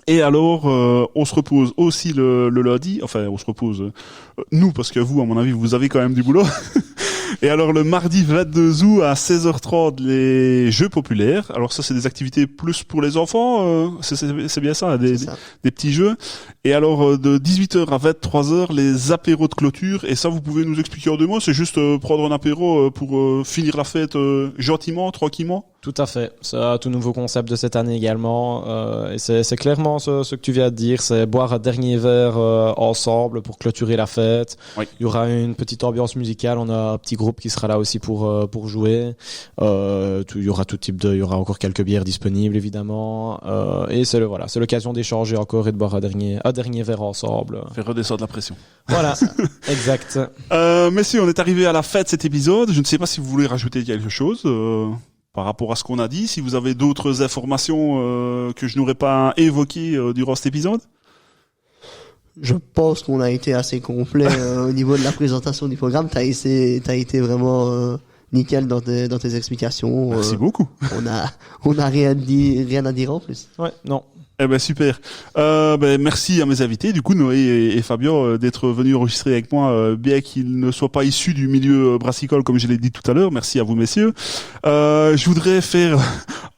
Et alors, on se repose aussi le lundi. Enfin, on se repose nous, parce que vous, à mon avis, vous avez quand même du boulot. Et alors, le mardi 22 août à 16h30, les jeux populaires. Alors ça, c'est des activités plus pour les enfants. C'est bien ça, des petits jeux. Et alors, de 18h à 23h, les apéros de clôture. Et ça, vous pouvez nous expliquer en 2 mots. C'est juste prendre un apéro pour finir la fête gentiment, tranquillement. Tout à fait. C'est un tout nouveau concept de cette année également. Et c'est clairement ce que tu viens de dire. C'est boire un dernier verre ensemble pour clôturer la fête. Oui. Il y aura une petite ambiance musicale. On a un petit groupe qui sera là aussi pour jouer. Il y aura tout type il y aura encore quelques bières disponibles évidemment. Et c'est l'occasion d'échanger encore et de boire un dernier verre ensemble. Faire redescendre la pression. Voilà. Exact. Messieurs, on est arrivé à la fin de cet épisode. Je ne sais pas si vous voulez rajouter quelque chose. Par rapport à ce qu'on a dit, si vous avez d'autres informations que je n'aurais pas évoquées durant cet épisode. Je pense qu'on a été assez complet au niveau de la présentation du programme. T'as été vraiment nickel dans tes explications. Merci beaucoup. On a rien à dire en plus. Ouais, non. Eh ben super. Merci à mes invités, du coup Noé et Fabien, d'être venus enregistrer avec moi, bien qu'ils ne soient pas issus du milieu brassicole comme je l'ai dit tout à l'heure. Merci à vous messieurs. Je voudrais faire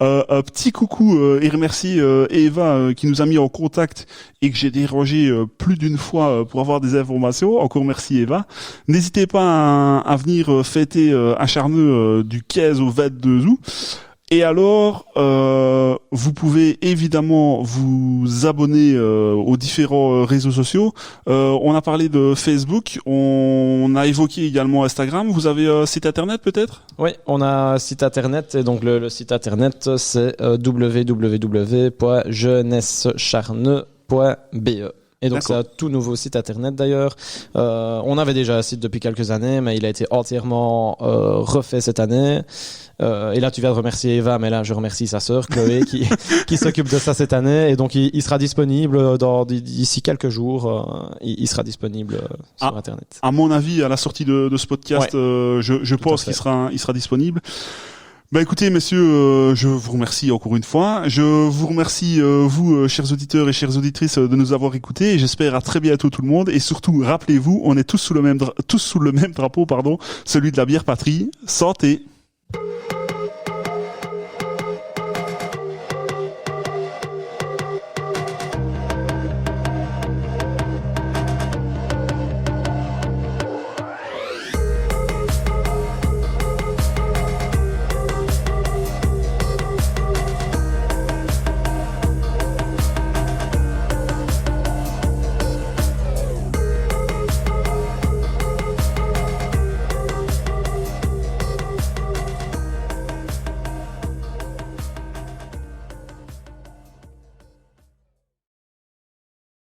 un petit coucou et remercier Eva qui nous a mis en contact et que j'ai dérangé plus d'une fois pour avoir des informations. Encore merci Eva. N'hésitez pas à venir fêter à Charneux du 15 au 22 août. Et alors, vous pouvez évidemment vous abonner aux différents réseaux sociaux. On a parlé de Facebook, on a évoqué également Instagram. Vous avez un site internet peut-être ? Oui, on a un site internet et donc le site internet c'est www.jeunessecharneux.be. Et donc c'est un tout nouveau site internet d'ailleurs. On avait déjà un site depuis quelques années, mais il a été entièrement refait cette année. Et là tu viens de remercier Eva, mais là je remercie sa sœur Chloé qui s'occupe de ça cette année. Et donc il sera disponible d'ici quelques jours. Il sera disponible sur internet. À mon avis, à la sortie de ce podcast, je pense qu'il sera disponible. Bah écoutez messieurs, je vous remercie encore une fois. Je vous remercie vous chers auditeurs et chères auditrices de nous avoir écoutés. Et j'espère à très bientôt tout le monde. Et surtout rappelez-vous, on est tous sous le même drapeau, celui de la bière patrie. Santé.